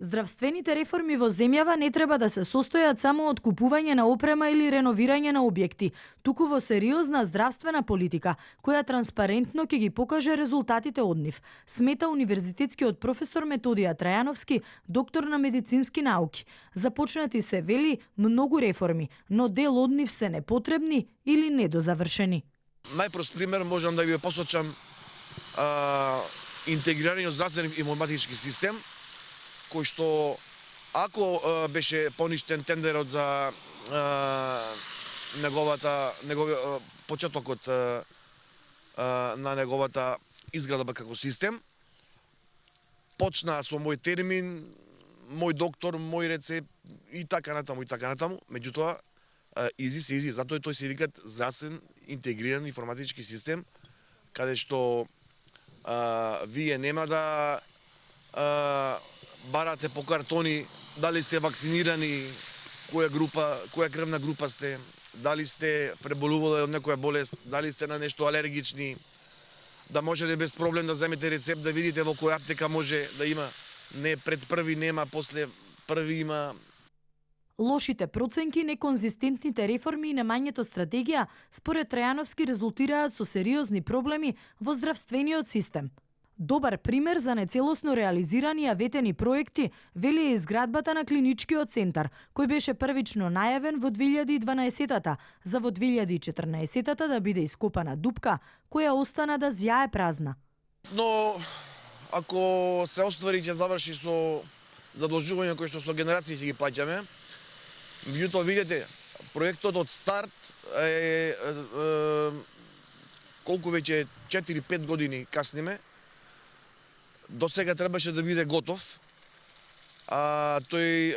Здравствените реформи во земјава не треба да се состојат само од купување на опрема или реновирање на објекти, туку во сериозна здравствена политика, која транспарентно ќе ги покаже резултатите од нив, смета универзитетскиот професор Методија Трајановски, доктор на медицински науки. Започнати се вели многу реформи, но дел од нив се непотребни или недозавршени. Најпрост пример можам да ви посочам интегрираниот здравствен информатички систем, кој што ако беше поништен тендерот за почетокот на неговата изградба како систем, почна со мој термин, мој доктор, мој рецепт и така натаму, меѓутоа изи се изи, затоа тој се викат здравствен интегриран информатички систем, каде што вие нема да барате по картони дали сте вакцинирани, која крвна група сте, дали сте преболувале од некоја болест, дали сте на нешто алергични, да можете без проблем да земете рецепт, да видите во која аптека може да има. Не пред први нема, после први има. Лошите проценки, неконзистентните реформи и немањето стратегија според Трајановски резултираат со сериозни проблеми во здравствениот систем. Добар пример за нецелосно реализирани ветени проекти вели е изградбата на клиничкиот центар, кој беше првично најавен во 2012-та, за во 2014-та да биде ископана дупка, која остана да зјае празна. Но ако се оствари, ќе заврши со задолжување кои што со генерации ќе ги плаќаме. Меѓутоа, видите, проектот од старт е колку веќе 4-5 години касниме. До сега требаше да биде готов, а тој,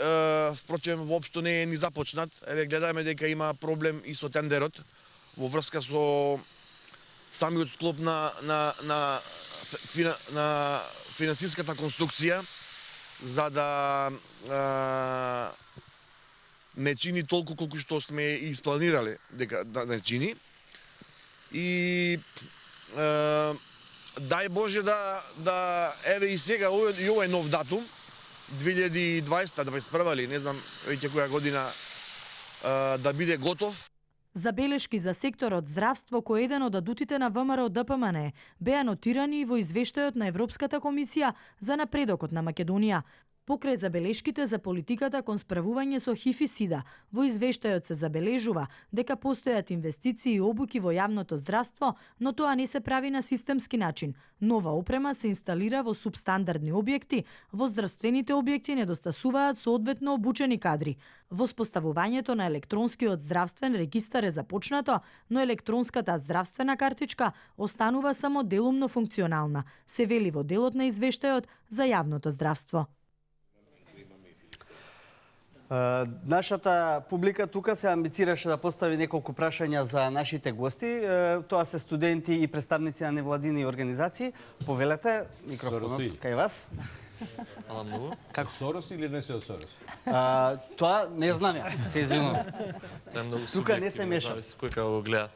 впрочем, воопшто не е ни започнат. Еве, гледаме дека има проблем и со тендерот во врска со самиот склоп на финансиската конструкција, за да не чини толку колку што сме и испланирале дека да не чини. И дај Боже да еве и сега и овој нов датум 2020-2021 или не знам веќе која година да биде готов. Забелешки за секторот здравство кој еден од адутите на ВМРО ДПМН беа нотирани и во извештајот на Европската комисија за напредокот на Македонија. Покрај забелешките за политиката кон справување со ХИВ и СИДА, во извештајот се забележува дека постојат инвестиции и обуки во јавното здравство, но тоа не се прави на системски начин. Нова опрема се инсталира во субстандардни објекти, во здравствените објекти недостасуваат соодветно обучени кадри. Воспоставувањето на електронскиот здравствен регистар е започнато, но електронската здравствена картичка останува само делумно функционална, се вели во делот на извештајот за јавното здравство. Нашата публика тука се амбицираше да постави неколку прашања за нашите гости. Тоа се студенти и представници на невладини организации. Повелете микрофонот кај вас. Ала многу. Како Сорос или не се од Сорос? Тоа не знам јас, се извинувам. Тоа е многу Тука не се субјективно, меша. зависи кој како го гледа.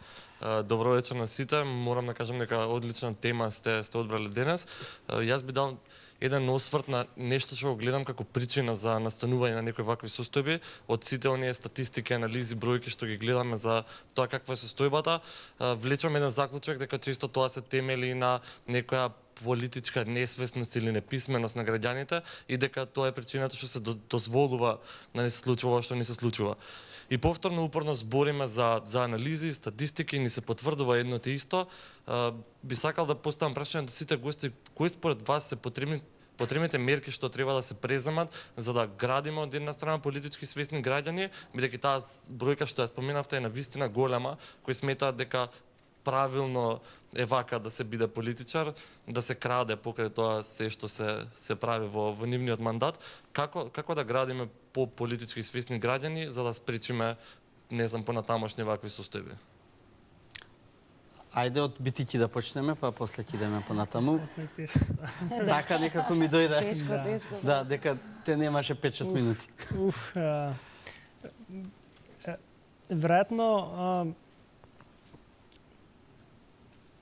Добро вечер на сите. Морам да кажам дека одлична тема сте одбрали денес. Јас би дал еден осврт на нешто што го гледам како причина за настанување на некои вакви состојби. Од сите оние статистики, анализи, бројки што ги гледаме за тоа каква е состојбата, влечам еден заклучок дека често тоа се темели на некоја политичка несвесност или неписменост на граѓаните и дека тоа е причината што се дозволува да не се случува што не се случува. И повторно упорно збориме за анализи, статистики и ни се потврдува едно те исто. Би сакал да поставам прашање до сите гости, кои според вас се потребните мерки што треба да се преземат за да градиме од една страна политички свесни граѓани, бидејќи таа бројка што ја споменавте е навистина голема, кои сметаат дека правилно е вака да се биде политичар, да се краде покрај тоа се што се прави во нивниот мандат. Како да градиме по политички свесни граѓани за да спречиме, не знам, понатамошни вакви состојби? Ајде од битики да почнеме, па после ќе идеме понатаму. Така некако ми дојде. Тешко. Да, дека те немаше 5-6 минути. Веројатно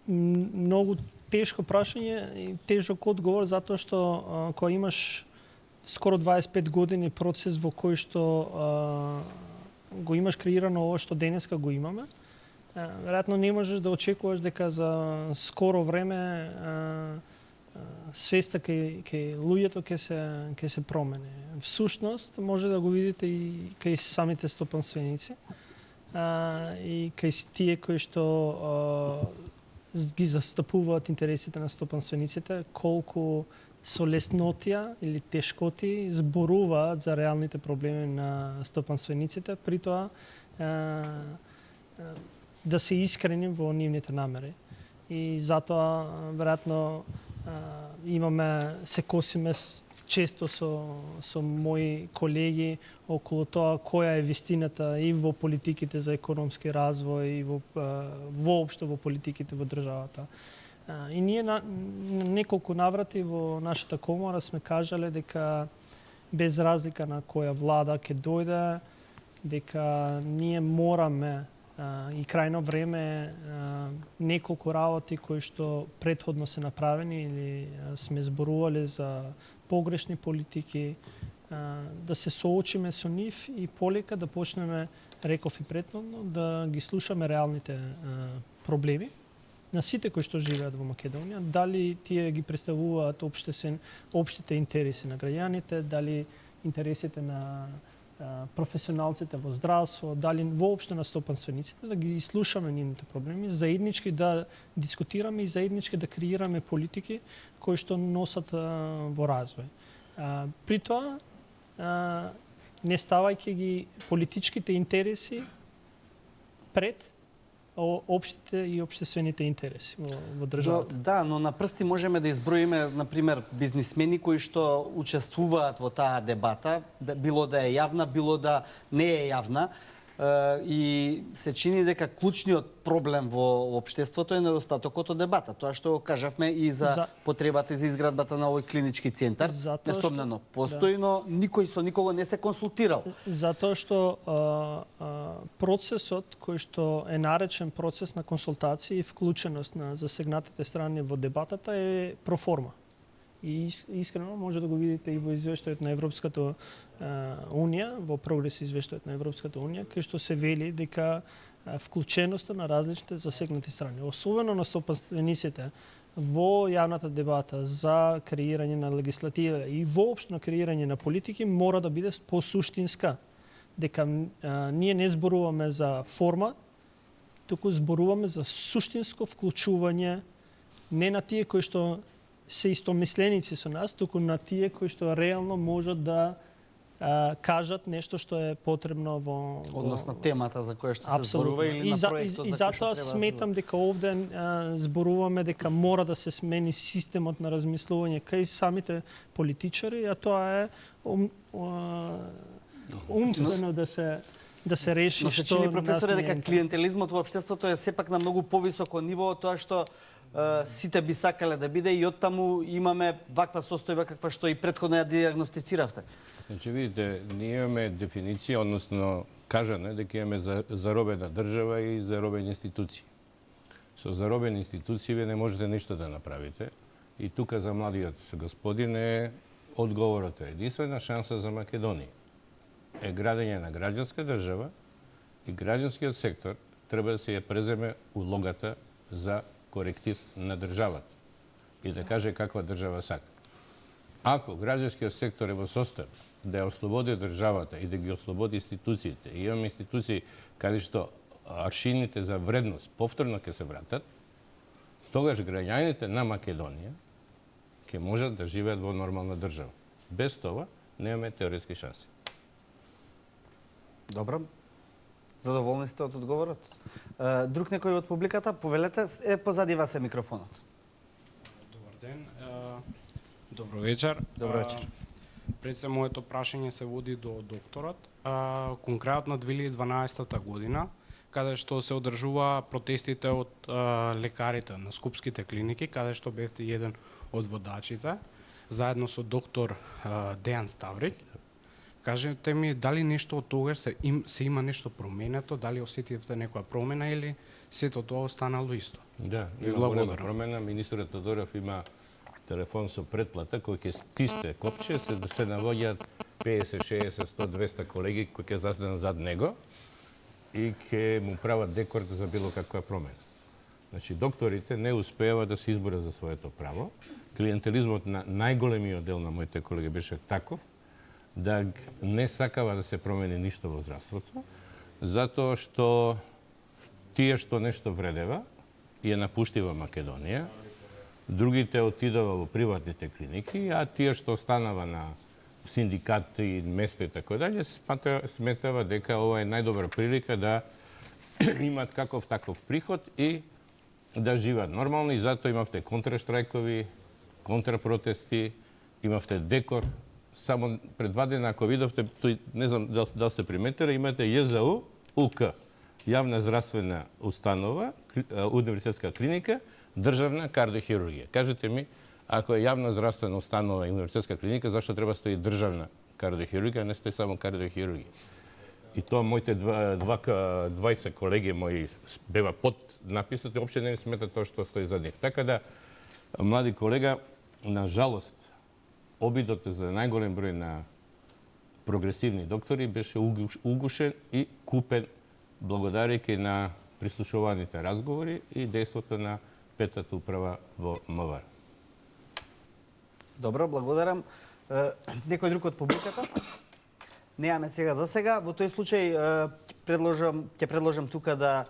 многу тешко прашање и тежок одговор затоа што кога имаш скоро 25 години процес во кој што го имаш креирано ова што денеска го имаме, веројатно не можеш да очекуваш дека за скоро време свеста кај луѓето ќе се промени. Всушност може да го видите и кај самите стопанственици и кај тие кои што ги застапуваат интересите на стопанствениците, колку со леснотија или тешкоти зборуваат за реалните проблеми на стопанствениците, при тоа да се искрени во нивните намери. И затоа, веројатно, се косиме често со мои колеги околу тоа која е вистината и во политиките за економски развој и воопшто во политиките во државата. И ние на неколку наврати во нашата комора сме кажале дека без разлика на која влада ќе дојде, дека ние мораме и крајно време неколку работи кои што претходно се направени или сме зборувале за погрешни политики, да се соочиме со нив и полека да почнеме, реков и претhodно, да ги слушаме реалните проблеми на сите кои што живеат во Македонија, дали тие ги представуваат општите интереси на граѓаните, дали интересите на професионалците во здравство, дали воопшто на стопанствениците, да ги слушаме нивните проблеми, заеднички да дискутираме и заеднички да креираме политики кои што носат во развој. При тоа, не ставајќи ги политичките интереси пред општите и општествените интереси во државата. Да, но на прсти можеме да изброиме, например, бизнисмени кои што учествуваат во таа дебата, било да е јавна, било да не е јавна, и се чини дека клучниот проблем во општеството е недостатокот од дебата. Тоа што го кажавме и за потребата за изградбата на овој клинички центар. Несомнено постои, но никој со никого не се консултирал. Затоа што процесот кој што е наречен процес на консултации и вклученост на засегнатите страни во дебатата е проформа. И искрено може да го видите и во извештајот на Европската Унија, во прогрес извештајот на Европската Унија, кај што се вели дека вклученоста на различните засегнати страни, особено на стопанствениците во јавната дебата за креирање на легислатива и воопшто на креирање на политики, мора да биде посуштинска. Дека ние не зборуваме за форма, туку зборуваме за суштинско вклучување не на тие кои што се истомисленици со нас, туку на тие кои што реално можат да кажат нешто што е потребно во односно темата за која што се зборува или на проектот и затоа сметам дека овде зборуваме дека мора да се смени системот на размислување кај самите политичари, а тоа е умствено да се реши. Но се чини, професоре, дека клиентелизмот во општеството е сепак на многу повисоко ниво од тоа што сите би сакале да биде и оттаму имаме ваква состојба каква што и претходно ја диагностициравте. Значи, видите, ние имаме дефиниција, односно кажане дека имаме заробена држава и заробени институции. Со заробени институции вие не можете ништо да направите. И тука за младиот господин е одговорот е единствена шанса за Македонија. Е градење на граѓанска држава и граѓанскиот сектор треба да се ја преземе улогата за коректив на државата и да каже каква држава сака. Ако граѓанскиот сектор е во состојба да ја ослободи државата и да ги ослободи институциите, и имаме институции каде што аршините за вредност повторно ќе се вратат, тогаш граѓаните на Македонија ќе можат да живеат во нормална држава. Без тоа немаме теоретски шанси. Добро. Задоволни сте од одговорот? Друг некој од публиката, повелете, позади вас е микрофонот. Добар ден. Добро вечер. Добро вечер. Пред се моето прашање се води до докторот. Конкретно на 2012 година, каде што се одржува протестите од лекарите на скупските клиники, каде што бевте еден од водачите, заедно со доктор Дејан Ставрич. Кажете ми, дали нешто од тогаш се има нешто променето, дали осетивте некоја промена или сето тоа останало исто? Да, има голема промена. Министерот Тодоров има телефон со предплата кој ќе стисне копче, се навоѓаат 50, 60, 100, 200 колеги кои ќе заседнат зад него и ќе му прават декорд за било каква промена. Значи, докторите не успеават да се изборат за своето право. Клиентелизмот на најголемиот дел на моите колеги беше таков, да не сакава да се промени ништо во здравството, затоа што тие што нешто вредева ја напуштива Македонија, другите отидува во приватните клиники, а тие што останава на синдикати, место и така дале, сметава дека ова е најдобра прилика да имат каков таков приход и да живеат нормално, и затоа имавте контраштрајкови, контрапротести, имавте декор. Само пред 2 дена, ако видовте, не знам дали сте приметили, имате ЈЗУ, УК. јавна здравствена установа, универзитетска клиника, државна кардиохирургија. Кажете ми, ако е јавна здравствена установа и универзитетска клиника, зашто треба стои државна кардиохирургија, не стои само кардиохирургија? И тоа моите 20 колеги мои бева под написот и опште не ми смета тоа што стои за нив. Така да, млади колега, на жалост, обидот за најголем број на прогресивни доктори беше угушен и купен благодарејќи на прислушуваните разговори и дејството на петата управа во МВР. Добро, благодарам. Некој друг од публиката? Немаме сега за сега. Во тој случај ќе предложам тука да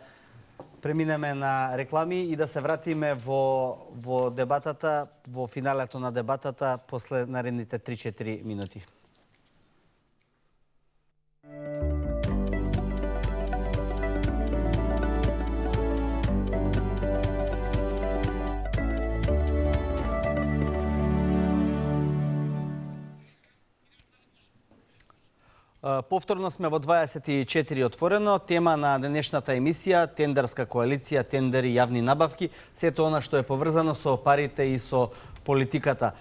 преминеме на реклами и да се вратиме во дебатата, во финалето на дебатата после наредните 3-4 минути. Повторно сме во 24 отворено. Тема на денешната емисија – тендерска коалиција, тендери, јавни набавки. Сето она што е поврзано со парите и со политиката.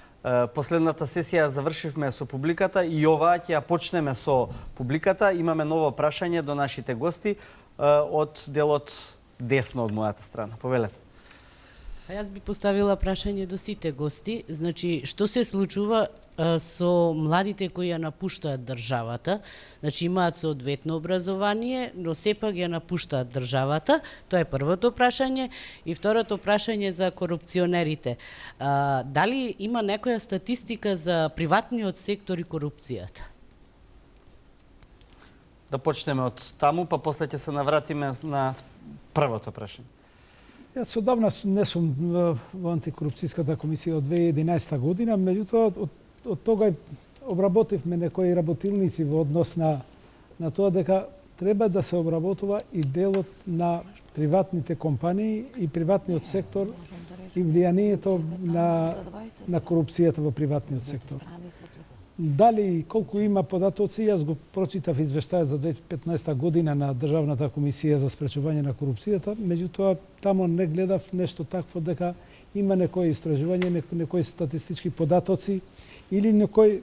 Последната сесија завршивме со публиката и оваа ќе ја почнеме со публиката. Имаме ново прашање до нашите гости од делот десно од мојата страна. Повелете. Јас би поставила прашање до сите гости. Значи, што се случува со младите кои ја напуштаат државата? Значи, имаат соодветно образование, но сепак ја напуштаат државата. Тоа е првото прашање. И второто прашање за корупционерите. Дали има некоја статистика за приватниот сектор и корупцијата? Да почнеме од таму, па после ќе се навратиме на првото прашање. Јас одавна не сум во антикорупцијската комисија од 2011 година, меѓутоа од тога обработивме некои работилници во однос на тоа дека треба да се обработува и делот на приватните компании и приватниот сектор и влијанието на корупцијата во приватниот сектор. Дали и колку има податоци, јас го прочитав извештајот за 2015 година на Државната комисија за спречување на корупцијата, меѓутоа тамо не гледав нешто такво дека има некои истражување, некои статистички податоци или некои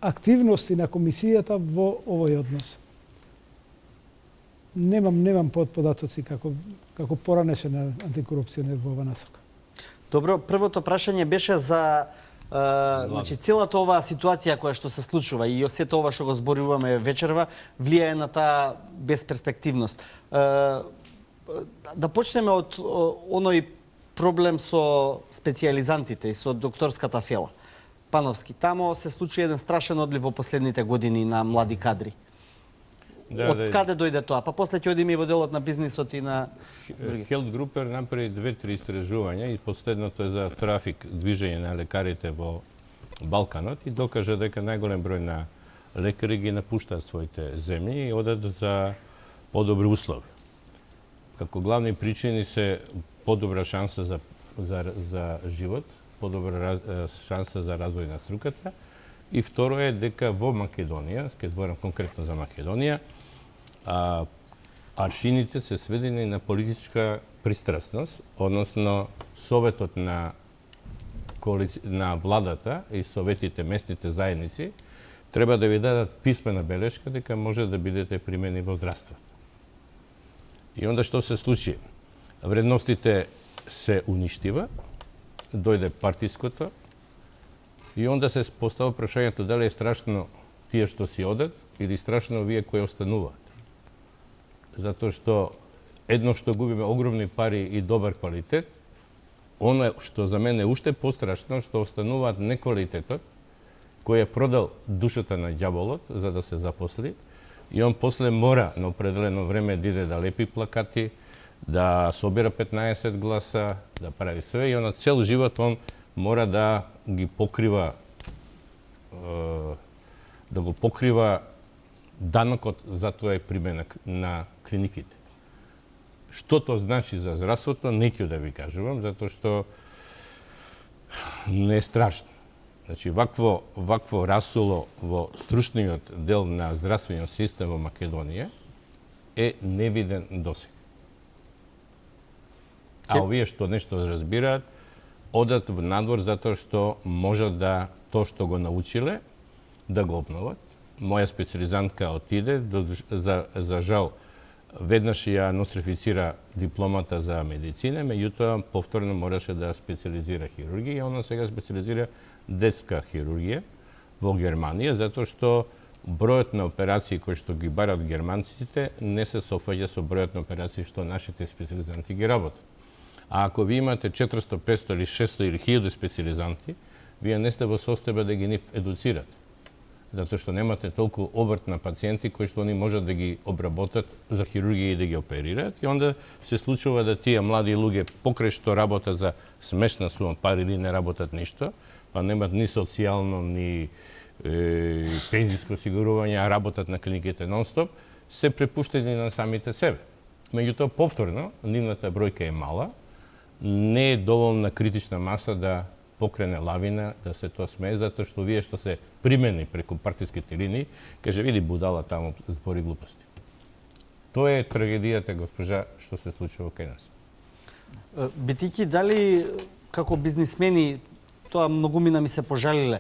активности на комисијата во овој однос. Немам податоци како поранешен антикорупционер во оваа насока. Добро, првото прашање беше за значи целата оваа ситуација која што се случува и сето ова што го зборуваме вечерва влијае на таа безперспективност. Да почнеме од оној проблем со специјализантите и со докторската фела. Пановски, тамо се случи еден страшен одлив во последните години на млади кадри. Од каде дојде тоа? Па после ќе одиме и во делот на бизнисот и на Хелт Групер направи 2-3 истражувања и последното е за трафик, движење на лекарите во Балканот и докажа дека најголем број на лекари ги напуштаат своите земји и одат за подобри услови. Како главни причини се подобра шанса за живот, подобра шанса за развој на струката и второ е дека во Македонија, ќе зборам конкретно за Македонија, аршините се сведени на политичка пристрасност, односно советот на владата и советите местните заедници треба да ви дадат писмена белешка дека може да бидете примени во здравството. И онда што се случи? Вредностите се уништива, дојде партиското и онда се постава прашањето дали е страшно тие што си одат или страшно вие кои остануваат. Затоа што едно што губиме огромни пари и добар квалитет, оно што за мене е уште пострашно што остануваат неквалитетот кој е продал душата на ѓаволот за да се запосли и он после мора на определено време да иде да лепи плакати, да собира 15 гласа, да прави све и он цел живот он мора да ги покрива да го покрива данокот за тоа е примена на клиниките. Што тоа значи за здравството, не ќе да ви кажувам, затоа што не е страшно. Значи, вакво расуло во стручниот дел на здравствениот систем во Македонија е невиден досег. А овие што нешто разбираат, одат в надвор затоа што можат да тоа што го научиле, да го обноват. Моја специализантка отиде, за жал, веднаш ја нострифицира дипломата за медицина, меѓутоа повторно мораше да специализира хирургија, и она сега специализира детска хирургија во Германија, затоа што бројот на операции кои што ги барат германците не се софаѓа со бројот на операции што нашите специализанти ги работат. А ако ви имате 400, 500 или 600 или 1000 специализанти, вие не сте во состојба да ги едуцирате. Затоа што немате толку обрт на пациенти кои што они можат да ги обработат за хирургија и да ги оперираат. И onda се случува да тие млади луѓе покрај што работат за смешна сума пари или не работат ништо, па немат ни социјално, ни пензиско осигурување, а работат на клиниките нон-стоп, се препуштени на самите себе. Меѓутоа, повторно, нивната бројка е мала, не е доволна критична маса да покрене лавина, да се тоа смее, затоа што вие што се примени преку партиските линии, каже, види будала таму збори глупости. Тоа е трагедијата, госпожа, што се случува кај нас. Битики, дали како бизнисмени, тоа многумина ми се пожалиле,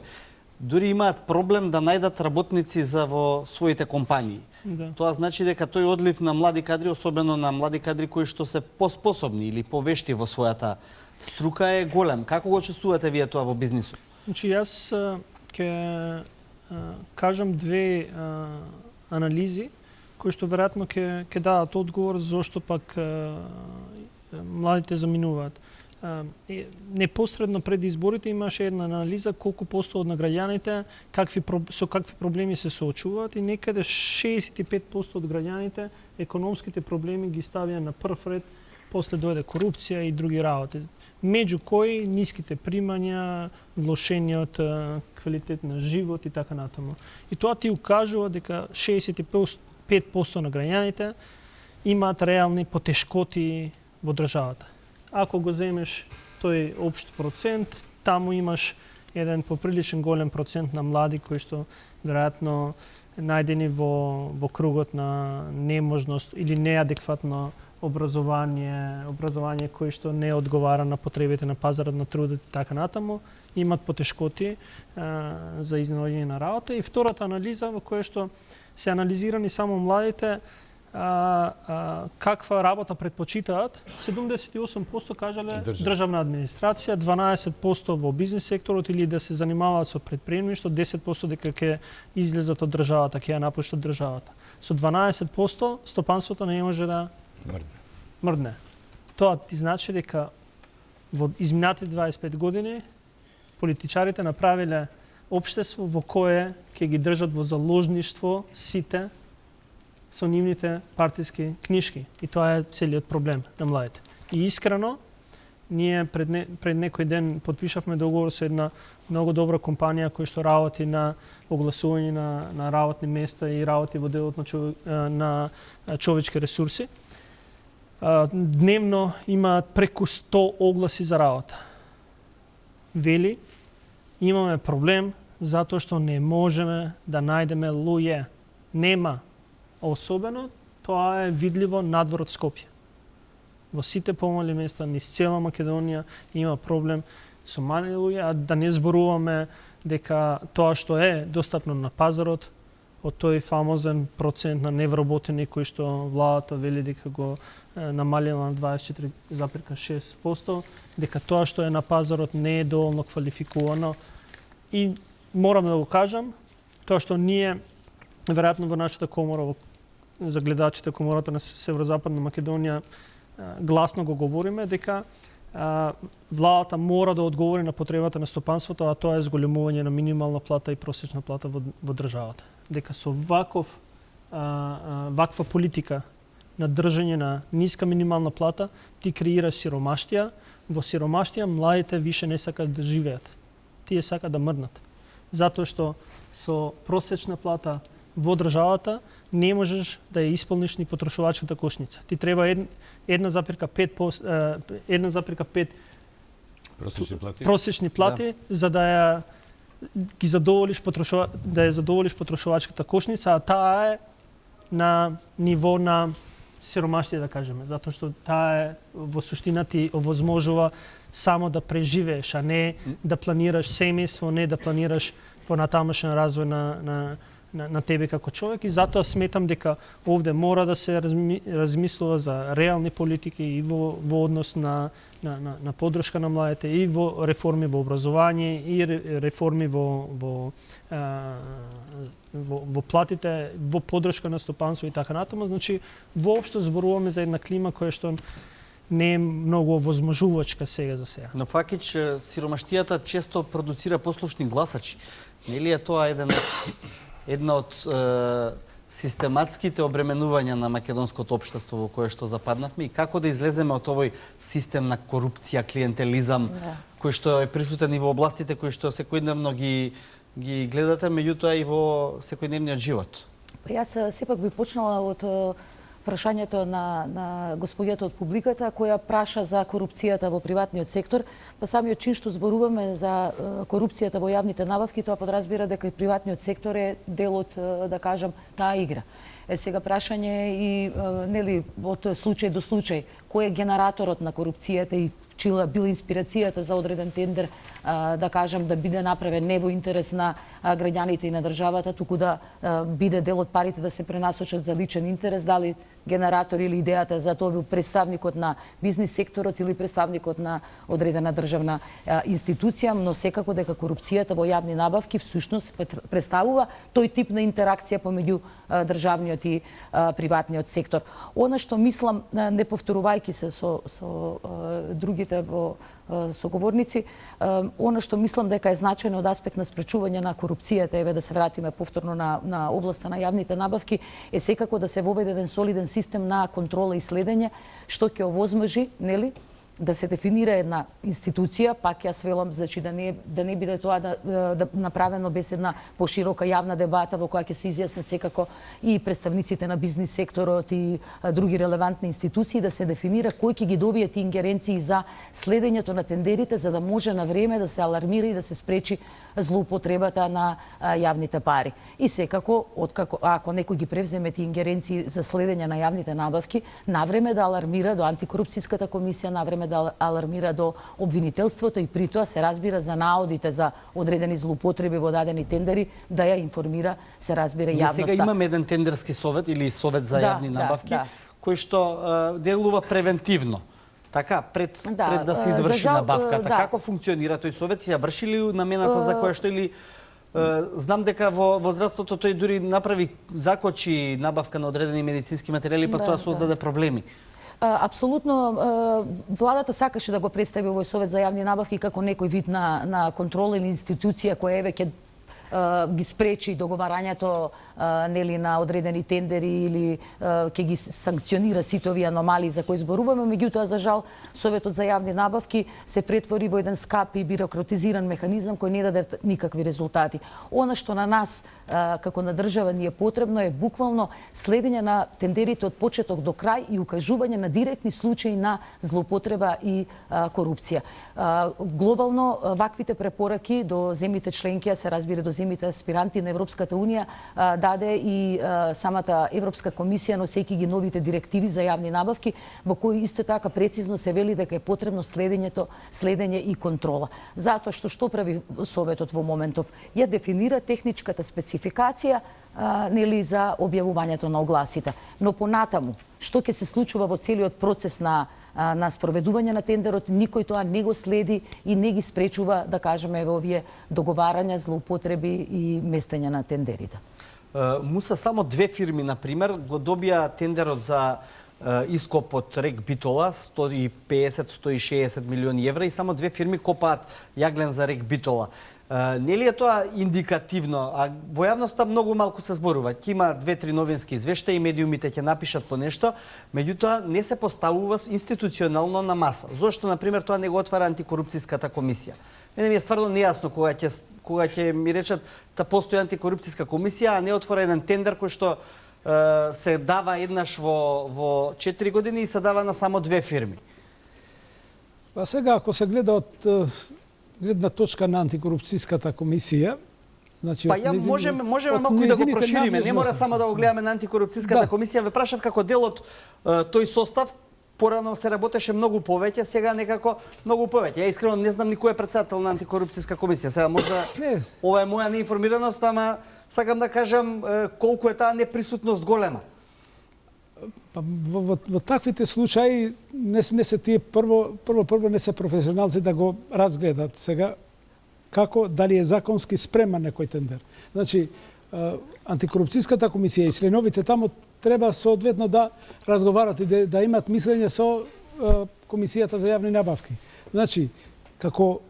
дури имаат проблем да најдат работници за во своите компании. Да. Тоа значи дека тој одлив на млади кадри, особено на млади кадри кои што се поспособни или повешти во својата струка, е голем. Како го чувствувате вие тоа во бизнисот? Значи, јас ќе кажам две анализи кои што веројатно ќе дадат одговор зошто пак младите заминуваат. Непосредно пред изборите имаше една анализа колку посто од граѓаните со какви проблеми се соочуваат, и некаде 65% од граѓаните економските проблеми ги ставија на прв ред, после дојде корупција и други работи, меѓу кои ниските примања, влошениот квалитет на живот и така натаму. И тоа ти укажува дека 65% на граѓаните имаат реални потешкоти во државата. Ако го земеш тој општ процент, таму имаш еден поприличен голем процент на млади кои што веројатно најдени во кругот на неможност или неадекватно образование кои што не одговара на потребите на пазарот на трудот и така натаму, имат потешкоти за изнаоѓање на работа. И втората анализа во која што се анализирани само младите, каква работа предпочитаат, 78% кажале државна администрација, 12% во бизнес секторот или да се занимаваат со предприемништво, 10% дека ќе излезат од државата, ќе ја напуштат државата. Со 12% стопанството не може да мрдне. Тоа ти значи дека во изминатите 25 години политичарите направиле општество во кое ќе ги држат во заложништво сите со нивните партиски книшки. И тоа е целиот проблем на младите. И искрено, ние пред некој ден подпишавме договор со една многу добра компанија која што работи на огласување на работни места и работи во делот на човечки ресурси. Дневно имаат преку 100 огласи за работа. Вели, имаме проблем затоа што не можеме да најдеме луѓе. Нема. Особено тоа е видливо надвор од Скопје. Во сите помали места, низ цела Македонија има проблем со мали луѓе, а да не зборуваме дека тоа што е достапно на пазарот, од тој фамозен процент на невработени кој што владата вели дека го намалила на 24,6%, дека тоа што е на пазарот не е доволно квалификувано. И морам да го кажам, тоа што ние веројатно во нашата комора, за гледачите комората на Северозападна Македонија, гласно го говориме дека владата мора да одговори на потребата на стопанството, а тоа е зголемување на минимална плата и просечна плата во државата. Дека со ваква политика на држање на ниска минимална плата ти креира сиромаштија. Во сиромаштија младите више не сакаат да живеат. Тие сакаат да мрднат. Затоа што со просечна плата во државата не можеш да ја исполниш ни потрошувачката кошница. Ти треба 1,5 просечни плати за да ја ги задоволиш да ја задоволиш потрошувачката кошница, а таа е на ниво на сиромаштие, да кажеме, затоа што таа е во суштина ти овозможува само да преживееш, а не да планираш семејство, не да планираш понатамошен развој на тебе како човек, и затоа сметам дека овде мора да се размислува за реални политики и во однос на поддршка на младите, и во реформи во образование, и реформи во платите, во поддршка на стопанство и така натаму. Значи, воопшто зборуваме за една клима која што не е многу возможувачка сега за сега. Но факич, сиромаштијата често продуцира послушни гласачи. Нели е тоа една од систематските обременувања на македонското општество во кое што западнавме, и како да излеземе од овој систем на корупција, клиентелизам, кој што е присутен и во областите кои што секојдневно ги гледате, меѓутоа и во секојдневниот живот? Јас сепак би почнала од прашањето на господјата од публиката, која праша за корупцијата во приватниот сектор. Па самиот чин што зборуваме за корупцијата во јавните набавки, тоа подразбира дека и приватниот сектор е дел од, да кажам, таа игра. Сега прашање и нели од случај до случај, кој е генераторот на корупцијата и чила била инспирацијата за одреден тендер, да кажам, да биде направен не во интерес на граѓаните и на државата, туку да биде дел од парите да се пренасочат за личен интерес, дали генератор или идејата за тоа бил представникот на бизнис секторот или представникот на одредена државна институција, но секако дека корупцијата во јавни набавки всушност представува тој тип на интеракција помеѓу државниот и приватниот сектор. Она што мислам, не повторувајќи се со другите соговорници, она што мислам дека е значајно од аспект на спречување на корупцијата, еве да се вратиме повторно на областа на јавните набавки, е секако да се воведе еден солиден систем на контрола и следење, што ќе овозможи, нели, да се дефинира една институција, пак јас велам, значи да не биде тоа да направено без една поширока јавна дебата во која ќе се изјаснат секако и представниците на бизнис секторот и други релевантни институции, да се дефинира кој ќе ги добие тие ингеренции за следењето на тендерите, за да може на време да се алармира и да се спречи злоупотребата на јавните пари. И секако, ако некој ги превземе тие ингеренции за следење на јавните набавки, навреме да алармира до антикорупцијската комисија, навреме да алармира до обвинителството и при тоа се разбира за наодите за одредени злоупотреби во дадени тендери, да ја информира, се разбира јавноста. Сега имаме еден тендерски совет или совет за јавни набавки, кој што делува превентивно. Така, пред да се изврши набавката. Како функционира тој совет? Ја врши ли намената за која што, или знам дека во здравството тој дури направи, закочи набавка на одредени медицински материјали, па тоа создаде проблеми. Апсолутно, владата сакаше да го представи овој совет за јавни набавки како некој вид на контрола или институција која еве ќе ги спречи договарањето нели на одредени тендери или ќе ги санкционира сите овие аномалии за кои зборуваме, меѓутоа за жал Советот за јавни набавки се претвори во еден скап и бирократизиран механизам кој не даде никакви резултати. Она што на нас како на држава ни е потребно е буквално следење на тендерите од почеток до крај и укажување на директни случаи на злоупотреба и корупција. Глобално ваквите препораки до земјите членки, се разбира до земјите аспиранти на Европската унија, даде и самата Европска комисија, носејќи ги новите директиви за јавни набавки, во кои исто така прецизно се вели дека е потребно следење и контрола. Затоа што прави Советот во моментов? Ја дефинира техничката спецификација нели за објавувањето на огласите. Но понатаму, што ќе се случува во целиот процес на спроведување на тендерот, никој тоа не го следи и не ги спречува, да кажеме, во овие договарања, злоупотреби и местење на тендерите. Муса, само две фирми, например, го добија тендерот за ископ од рек Битола, 150-160 милиони евра, и само две фирми копаат јаглен за рек Битола. Нели е тоа индикативно? А во јавноста многу малку се зборува. Ќе има 2-3 новински извештаи, медиумите ќе напишат по нешто, меѓутоа не се поставува институционално на маса. Зошто, например, тоа не го отвара антикорупцијската комисија? Мене ми е стварно нејасно кога ќе ми речат да постои антикорупцијска комисија, а не отвора еден тендер кој што се дава еднаш во 4 години и се дава на само две фирми. Па сега, ако се гледа од гледна точка на антикорупцијската комисија, Значи, Па ја можеме малку и да го прошириме. Не мора само да го гледаме на антикорупцијската комисија. Ве прашав како дел од тој состав. Порано се работеше многу повеќе, сега некако многу повеќе. Ја искрено не знам никој е председател на антикорупцијска комисија. Сега можда ова е моја неинформираност, ама сакам да кажам колку е таа неприсутност голема. Па, во таквите случаи не се тие прво не се професионалци да го разгледат сега како дали е законски спреман некој тендер. Значи антикорупцијската комисија и членовите таму треба соодветно да разговарат и да имат мислење со комисијата за јавни набавки. Значи како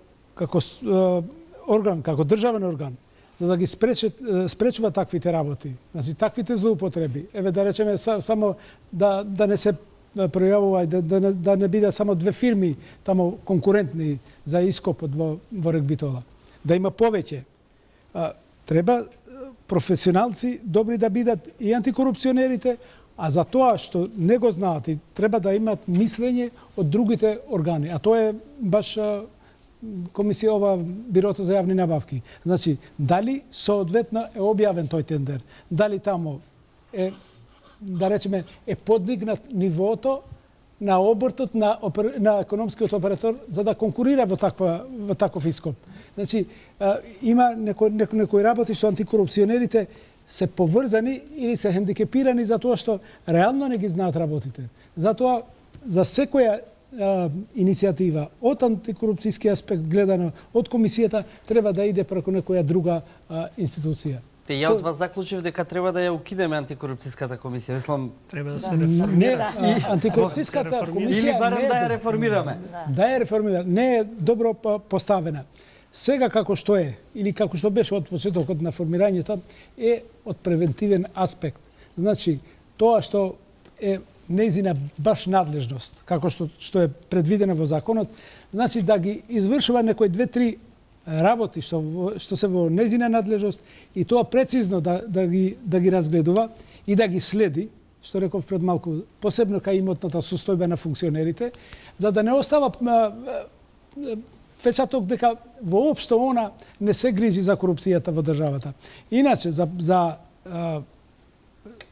орган, како државен орган, за да ги спречува таквите работи, значи таквите злоупотреби. Еве да речеме само да не се пројавува и да не бидат само две фирми таму конкурентни за ископот во рек Битола. Да има повеќе. Треба професионалци добри да бидат и антикорупционерите, а за тоа што не го знаат и треба да имат мислење од другите органи. А тоа е баш комисија, ова Бирото за јавни набавки. Значи, дали соодветно е објавен тој тендер, дали тамо е, да речеме, е подигнат нивото на обртот на економскиот оператор за да конкурира во таков ископ. Значи, има некои работи што антикорупционерите се поврзани или се хендикепирани за тоа што реално не ги знаат работите. Затоа, за секоја иницијатива од антикорупцијски аспект гледано од комисијата треба да иде преку некоја друга институција. Ја од вас заклучив дека треба да ја укинеме антикорупцијската комисија. Мислам, треба да се не, антикорупцијската комисија или барем да ја реформираме. Да ја реформираме, не е добро поставена. Сега како што е, или како што беше од почетокот на формирањето, е од превентивен аспект. Значи, тоа што е нејзина баш надлежност, како што е предвидено во законот, значи да ги извршува некои 2-3 работи што се во нејзина надлежност и тоа прецизно да ги разгледува и да ги следи, што реков пред малку, посебно кај имотната состојба на функционерите, за да не остава впечаток дека воопшто она не се грижи за корупцијата во државата. Иначе, за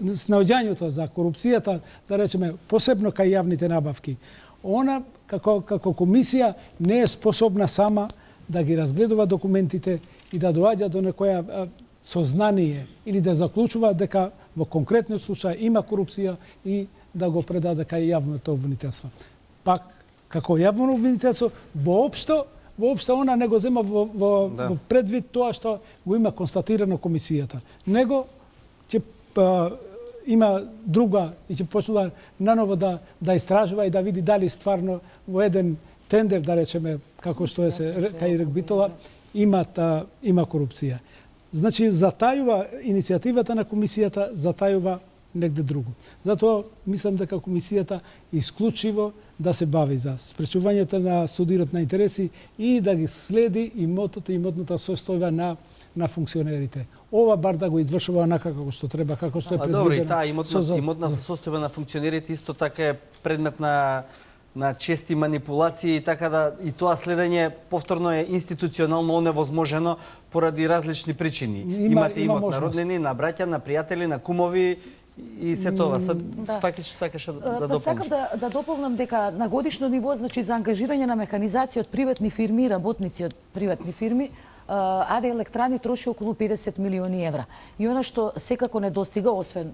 снаоѓањето за корупцијата, да речеме, посебно кај јавните набавки, она како комисија не е способна сама да ги разгледува документите и да доаѓа до некоја сознание или да заклучува дека во конкретниот случај има корупција и да го предаде кај јавното обвинителство. Пак, како јавно обвинителство, воопшто она не го зема во предвид тоа што го има констатирано комисијата. Него ќе има друга и ќе почнува наново да истражува и да види дали стварно во еден тендер, да речеме, како што е кај рек Битола, има корупција. Значи, затајува иницијативата на комисијата, затајува негде друго. Затоа мислам дека комисијата исклучиво да се бави за спречувањето на судирот на интереси и да ги следи имотот и имотната состојба на функционерите. Ова бар да го извршува онака како што треба, како што е предвидено. Добро, и таа имотната состојба на функционерите исто така е предмет на чести манипулации, така да и тоа следење повторно е институционално оневозможено поради различни причини. Имате имот на роднини, на браќа, на пријатели, на кумови и се тоа. Факично сакаше да дополниш. Сакам да дополнам дека на годишно ниво, значи за ангажирање на механизација од приватни фирми, работници од приватни фирми, АД Електрани троши околу 50 милиони евра. И она што секако не достига, освен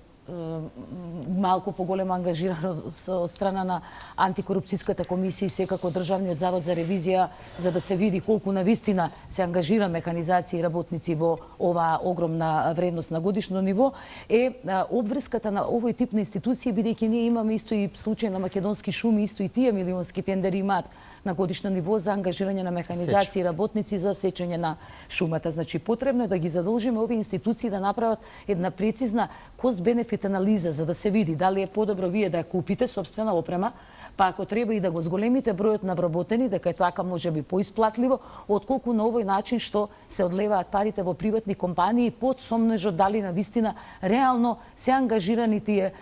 малку поголема ангажираност од страна на антикорупцијската комисија и секако Државниот завод за ревизија, за да се види колку навистина се ангажира механизација и работници во оваа огромна вредност на годишно ниво, е обврската на овој тип на институции, бидејќи ние имаме исто и случај на македонски шуми, исто и тие милионски тендери имаат на годишно ниво за ангажирање на механизација и работници за сечење на шумата. Значи, потребно е да ги задолжиме овие институции да направат една прецизна кост-бенефит анализа за да се види дали е подобро вие да ја купите собствена опрема, па ако треба и да го зголемите бројот на вработени, дека е така можеби поисплатливо, отколку на овој начин што се одлеваат парите во приватни компании под сомнежот дали навистина реално се ангажирани е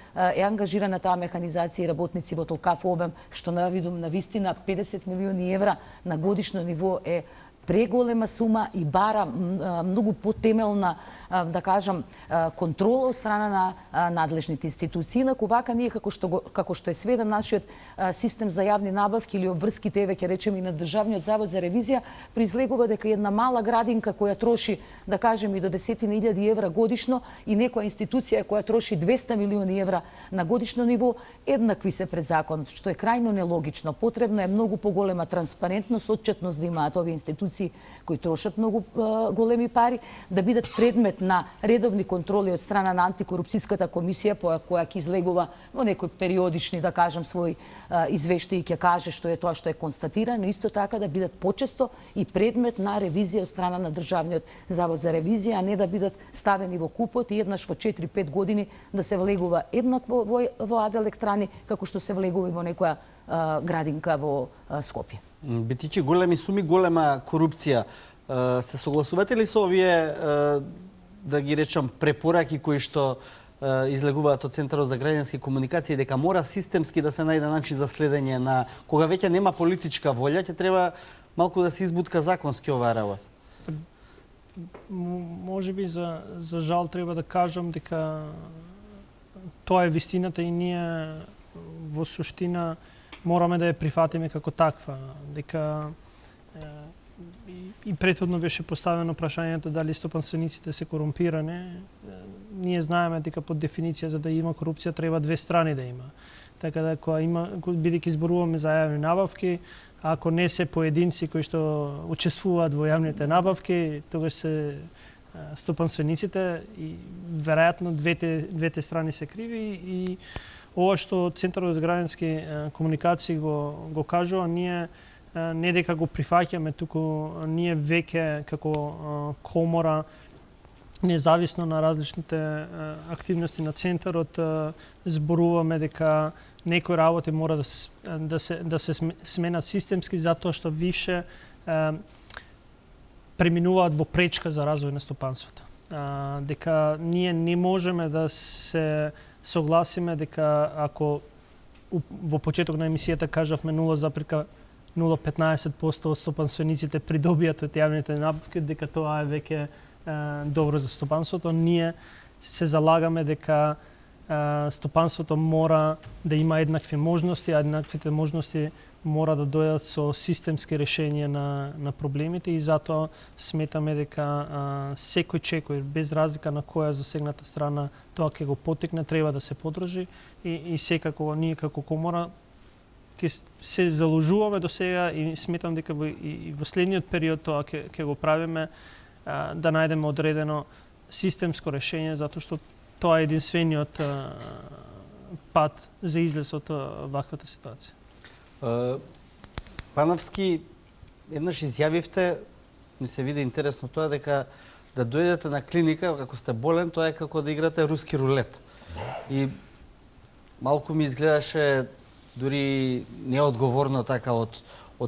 ангажирана таа механизација и работници во толкав обем, што навидум навистина 50 милиони евра на годишно ниво е преголема сума и бара многу потемелна, да кажам, контрола од страна на надлежните институции. Инаку вака ние како што е сведен нашиот систем за јавни набавки или обврските, еве ќе речеме и на Државниот завод за ревизија, произлегува дека една мала градинка која троши, да кажем, и до 10.000 евра годишно и некоја институција која троши 200 милиони евра на годишно ниво, еднакви се пред закон, што е крајно нелогично. Потребно е многу поголема транспарентност, отчетност да имаат овие институции кои трошат многу големи пари, да бидат предмет на редовни контроли од страна на антикорупцијската комисија, која ќе излегува во некои периодични, да кажам, своји извештаи и ќе каже што е тоа што е констатирано, исто така да бидат почесто и предмет на ревизија од страна на Државниот завод за ревизија, а не да бидат ставени во купот и еднаш во 4-5 години да се влегува еднакво во АД електрани како што се влегува и во некоја градинка во Скопје. Битичи големи суми, голема корупција. Се согласувате ли со овие, да ги речам, препораки кои што излегуваат од Центарот за граѓански комуникации, дека мора системски да се најде начин за следење на кога веќе нема политичка волја, ќе треба малку да се избутка законски оваа работа? Може би за жал треба да кажам дека тоа е вистината и ние во суштина мораме да ја прифатиме како таква, дека и претходно беше поставено прашањето дали стопанствениците се корумпирани. Ние знаеме дека под дефиниција за да има корупција треба две страни да има. Така да кога бидејќи зборуваме за јавни набавки, ако не се поединци кои што учествуваат во јавните набавки, тогаш се стопанствениците и веројатно двете страни се криви и ова што Центарот за граѓански комуникации го кажува, ние не дека го прифаќаме, туку ние веќе како комора, независно на различните активности на Центарот, зборуваме дека некои работи мора да се сменат системски, затоа што више преминуваат во пречка за развој на стопанството. Дека ние не можеме да се согласиме дека ако во почеток на емисијата кажавме 0,015% од стопанствениците придобијат од јавните набавки, дека тоа е веќе добро за стопанството. Ние се залагаме дека стопанството мора да има еднакви можности, а еднаквите можности мора да дојдат со системски решенија на проблемите и затоа сметаме дека секој чекој, без разлика на која засегната страна тоа ќе го потекне, треба да се подржи и секако ние како комора ќе се заложуваме до сега и сметам дека и во следниот период тоа ќе го правиме, да најдеме одредено системско решение, затоа што тоа е единствениот пат за излез од ваквата ситуација. Пановски, еднаш изјавивте, ми се види интересно тоа, дека да дојдете на клиника, како сте болен, тоа е како да играте руски рулет. И малку ми изгледаше дури неодговорно така од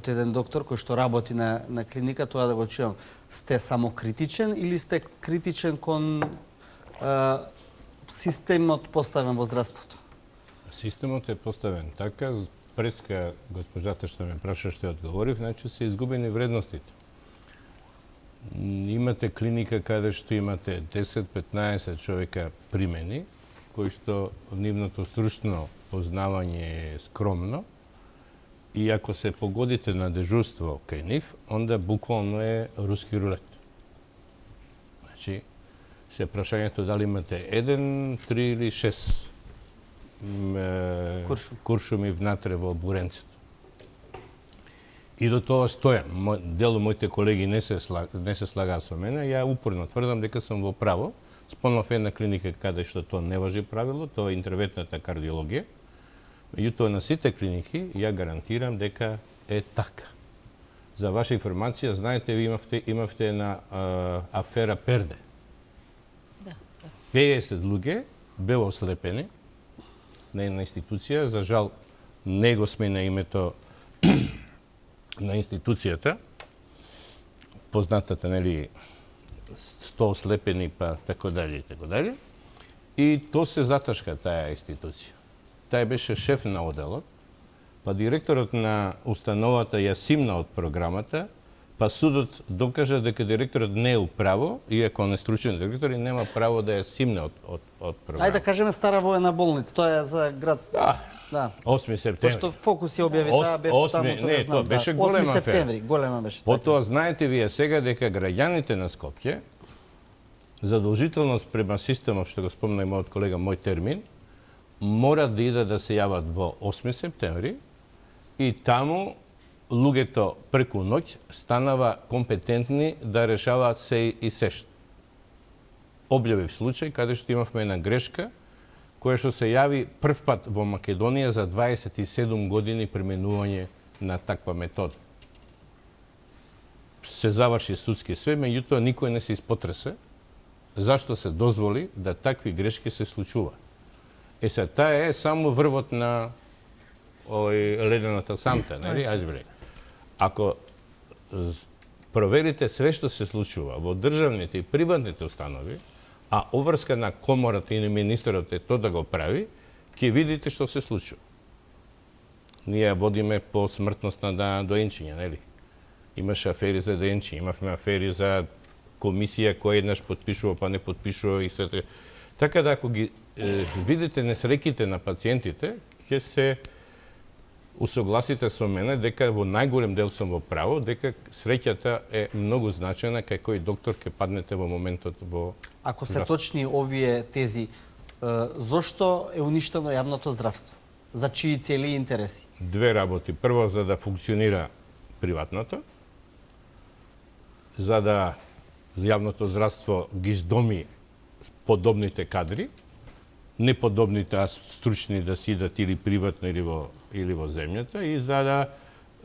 еден доктор кој што работи на клиника, тоа да го чујам. Сте самокритичен или сте критичен кон системот поставен во здравството? Системот е поставен така, преска госпожата што ме праша што одговорив, значи се изгубени вредностите. Имате клиника каде што имате 10-15 човека примени, кои што нивното стручно познавање е скромно, и ако се погодите на дежурство кај нив, онда буквално е руски рулет. Значи, се прашањето дали имате 1, 3 или 6 куршуми внатре во буренцето. И до тоа стојам. Дел од моите колеги не се слагаат со мене, ја упорно тврдам дека сум во право. Спомнав една клиника каде што тоа не важи правило, тоа е интервентната кардиологија. Меѓутоа на сите клиники ја гарантирам дека е така. За ваша информација, знаете, ви имавте една афера Перде. 50 луѓе беа ослепени на една институција, за жал не го смена името на институцијата, познатата, нели, 100 ослепени, па тако дали и тако дали. И то се заташка таа институција. Тај беше шеф на оделот, па директорот на установата ја симна од програмата, па судот докажа дека директорот не е управо, иако он е стручен директор и нема право да ја симне од програма. Ајде да кажеме Стара воена болница, тоа е за град. Да. 8 септември. Пошто Фокус ја објави таа, бев таму, тоа не, тоа беше голема 8 афера. септември, голема беше. Потоа знаете вие сега дека граѓаните на Скопје задолжително према системот, што го спомна и мојот колега, мој термин, мора да идат да се јават во 8 септември и таму луѓето преку ноќ станава компетентни да решаваат се и сешто. Објавив случај каде што имавме една грешка која што се јави прв пат во Македонија за 27 години применување на таква метода. Се заврши судски све, меѓутоа никој не се испотресе зашто се дозволи да такви грешки се случува. Се таа е само врвот на ледената санта, нели? Ајзбрек. Ако проверите све што се случува во државните и приватните установи, а обврска на комората и на министерот е тоа да го прави, ќе видите што се случува. Ние водиме по смртност на доенчиња, нели? Имаше афери за доенчиња, имавме афери за комисија која еднаш подпишува па не подпишува и свете. Така да ако ги видите несреќите на пациентите, ќе се усогласите со мене дека во најголем дел сум во право, дека среќата е многу значајна кај кој доктор ќе паднете во моментот во Ако се точни овие тези, зошто е уништено јавното здравство? За чии цели и интереси? Две работи. Прво, за да функционира приватното, за да јавното здравство ги здоми подобните кадри, не подобните, а стручни да сидат или приватно или во земјата, и за да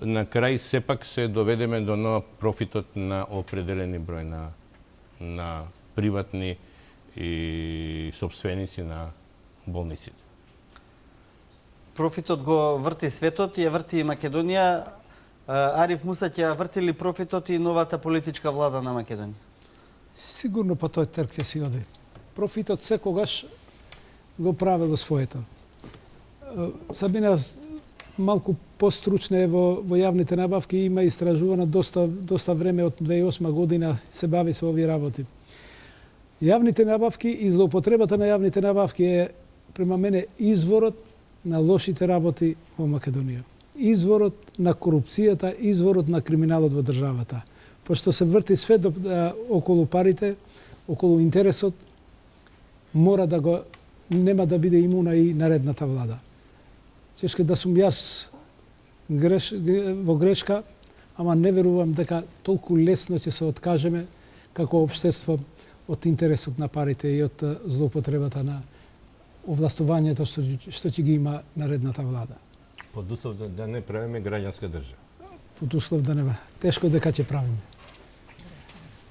на крај сепак се доведеме до профитот на определени број на приватни и собственици на болниците. Профитот го врти светот, ја врти и Македонија. Ариф Муса ќе врти ли профитот и новата политичка влада на Македонија? Сигурно по тој трг ќе си оди. Профитот секогаш го правило своето. Сабина малку постручна е во јавните набавки, има истражувана доста време од 2008 година се бави со овие работи. Јавните набавки и злоупотребата на јавните набавки е према мене изворот на лошите работи во Македонија. Изворот на корупцијата, изворот на криминалот во државата. Пошто се врти све околу парите, околу интересот, мора да го нема да биде имуна и наредната влада. Чешке да сум јас во грешка, ама не верувам дека толку лесно ќе се откажеме како општество од интересот на парите и од злоупотребата на овластувањето што ќе ги има наредната влада. Под услов да не правиме граѓанска држава. Под услов да нема. Тешко дека ќе правиме.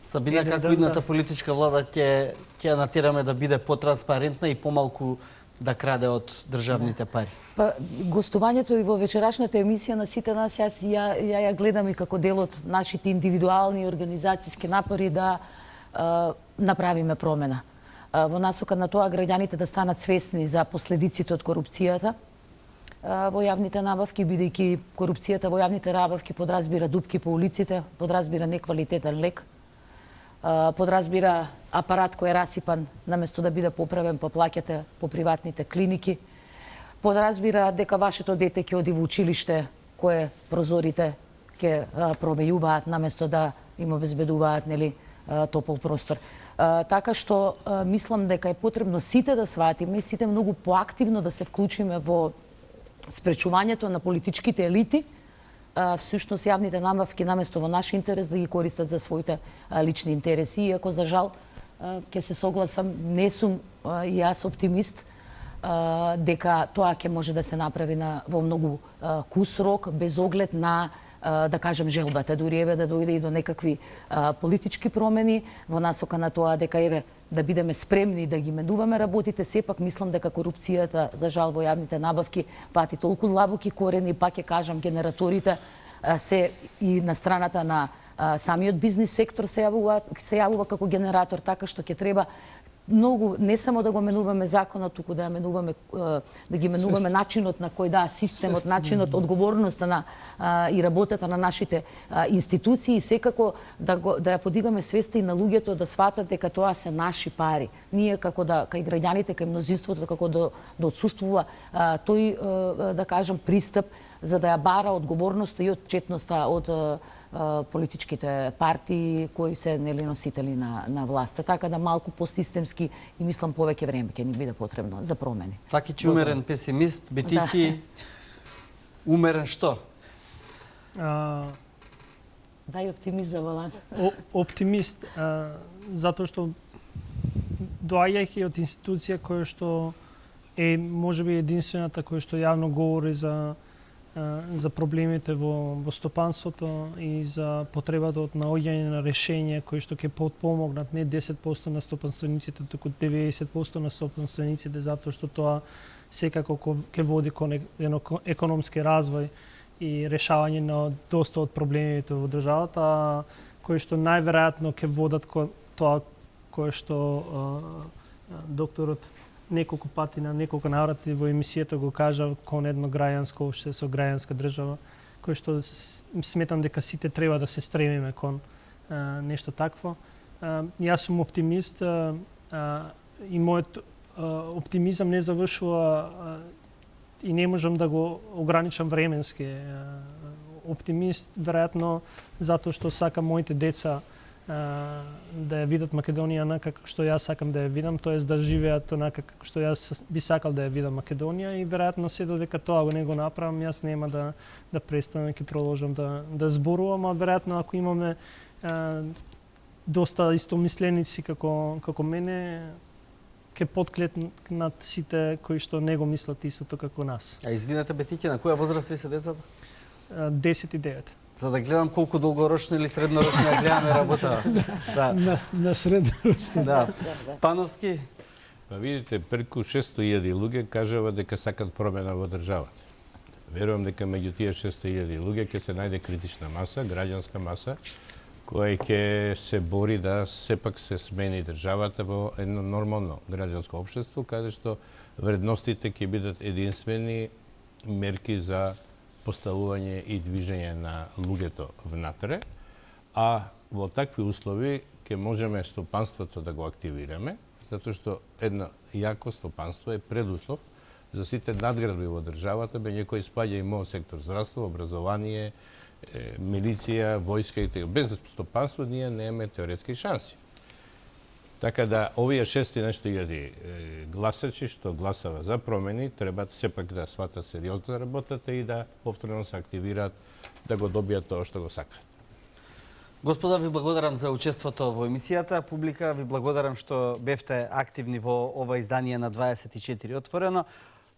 Сабина, како идната политичка влада ќе ја натираме да биде потранспарентна и помалку да краде од државните пари? Па, гостувањето и во вечерашната емисија на сите нас, ја гледам и како дел од нашите индивидуални организацијски напори да направиме промена. Во насока на тоа граѓаните да станат свесни за последиците од корупцијата во јавните набавки, бидејќи корупцијата во јавните набавки подразбира дупки по улиците, подразбира неквалитетен лек, подразбира апарат кој е расипан наместо да биде поправен, па плаќате по приватните клиники, подразбира дека вашето дете ќе оди во училиште кое прозорите ќе провејуваат наместо да им обезбедуваат топол простор. Така што мислам дека е потребно сите да сватиме и сите многу поактивно да се вклучиме во спречувањето на политичките елити, всушност јавните набавки наместо во наш интерес да ги користат за своите лични интереси. Иако за жал ќе се согласам, не сум и јас оптимист дека тоа ќе може да се направи во многу кус рок, без оглед на да кажем желбата, дури еве да дојде и до некакви политички промени во насока на тоа дека да бидеме спремни да ги менуваме работите. Сепак мислам дека корупцијата за жал во јавните набавки пати толку длабоки корени, пак ќе кажам, генераторите се и на страната на самиот бизнис сектор се јавува како генератор, така што ќе треба многу, не само да го менуваме законот, туку да менуваме, да ги менуваме начинот на кој системот, начинот, одговорноста на и работата на нашите институции и секако да ја подигаме свеста и на луѓето да сватат дека тоа се наши пари. Ние како кај граѓаните, кај мнозинството како да отсуствува тој да кажам пристап за да ја бара одговорноста и отчетноста од политичките партии кои се носители на власта. Така да малку посистемски и мислам повеќе време ќе ни биде потребно за промени. Факич умерен песимист, битики умерен што? Дај оптимизам, Алан. Оптимист, затоа што доаѓајќи од институција која што е можеби единствената која што јавно говори за проблемите во стопанството и за потребата од наоѓање на решенија кои што ќе подпомогнат не 10% на стопанствениците, туку 90% на стопанствениците, затоа што тоа секако ќе води кон едно економски развој и решавање на доста од проблемите во државата, кои што најверојатно ќе водат кон тоа кое што докторот неколку пати на неколку наврати во емисијата го кажа, кон едно граѓанско општество, граѓанска држава, кој што сметам дека сите треба да се стремиме кон нешто такво. Јас сум оптимист и мојот оптимизам не завршува и не можам да го ограничам временски. Оптимист веројатно затоа што сакам моите деца да ја видат Македонија онака како што јас сакам да ја видам, тоест да живеат онака како што јас би сакал да ја видам Македонија и веројатно се додека тоа не го направам, јас нема да престанам, ќе продолжам да зборувам, а веројатно ако имаме доста истомисленици како мене, ќе потклетнат сите кои што не го мислат истото како нас. А извинете бетиќе, на која возраст ви се децата? 10 и 9. За да гледам колку долгорочно или среднорочно ја гледаме работа. Да. На среднорочно. Да. Пановски? Па видите, преку 600.000 луѓе кажува дека сакат промена во државата. Верувам дека меѓу тие 600.000 луѓе ќе се најде критична маса, граѓанска маса, која ќе се бори да сепак се смени државата во едно нормално граѓанско општество, каде што вредностите ќе бидат единствени мерки за поставување и движење на луѓето внатре, а во такви услови ќе можеме стопанството да го активираме, затоа што едно јако стопанство е предуслов за сите надградби во државата, меѓу кои спаѓа и мојот сектор здравство, образование, милиција, војска и така. Без стопанство ние немаме теоретски шанси. Така да, овие 600 нешто илјади гласачи што гласава за промени, треба сепак да сватат сериозно работата и да повторно се активираат да го добијат тоа што го сакаат. Господа, ви благодарам за учеството во емисијата. Публика, ви благодарам што бевте активни во ова издание на 24 отворено.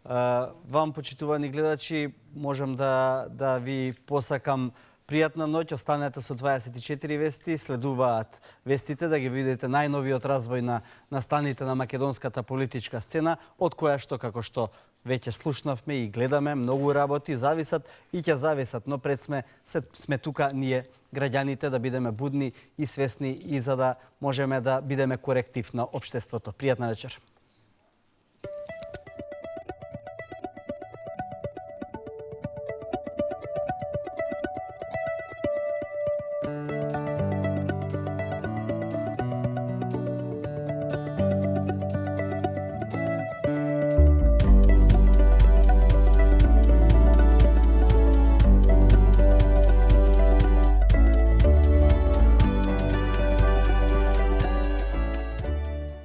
Вам, почитувани гледачи, можам да ви посакам пријатна ноќ, останете со 24 вести, следуваат вестите да ги видите најновиот развој на настаните на македонската политичка сцена, од која што, како што веќе слушнавме и гледаме, многу работи зависат и ќе зависат, но пред сме тука ние, граѓаните, да бидеме будни и свесни и за да можеме да бидеме коректив на општеството. Пријатна вечер.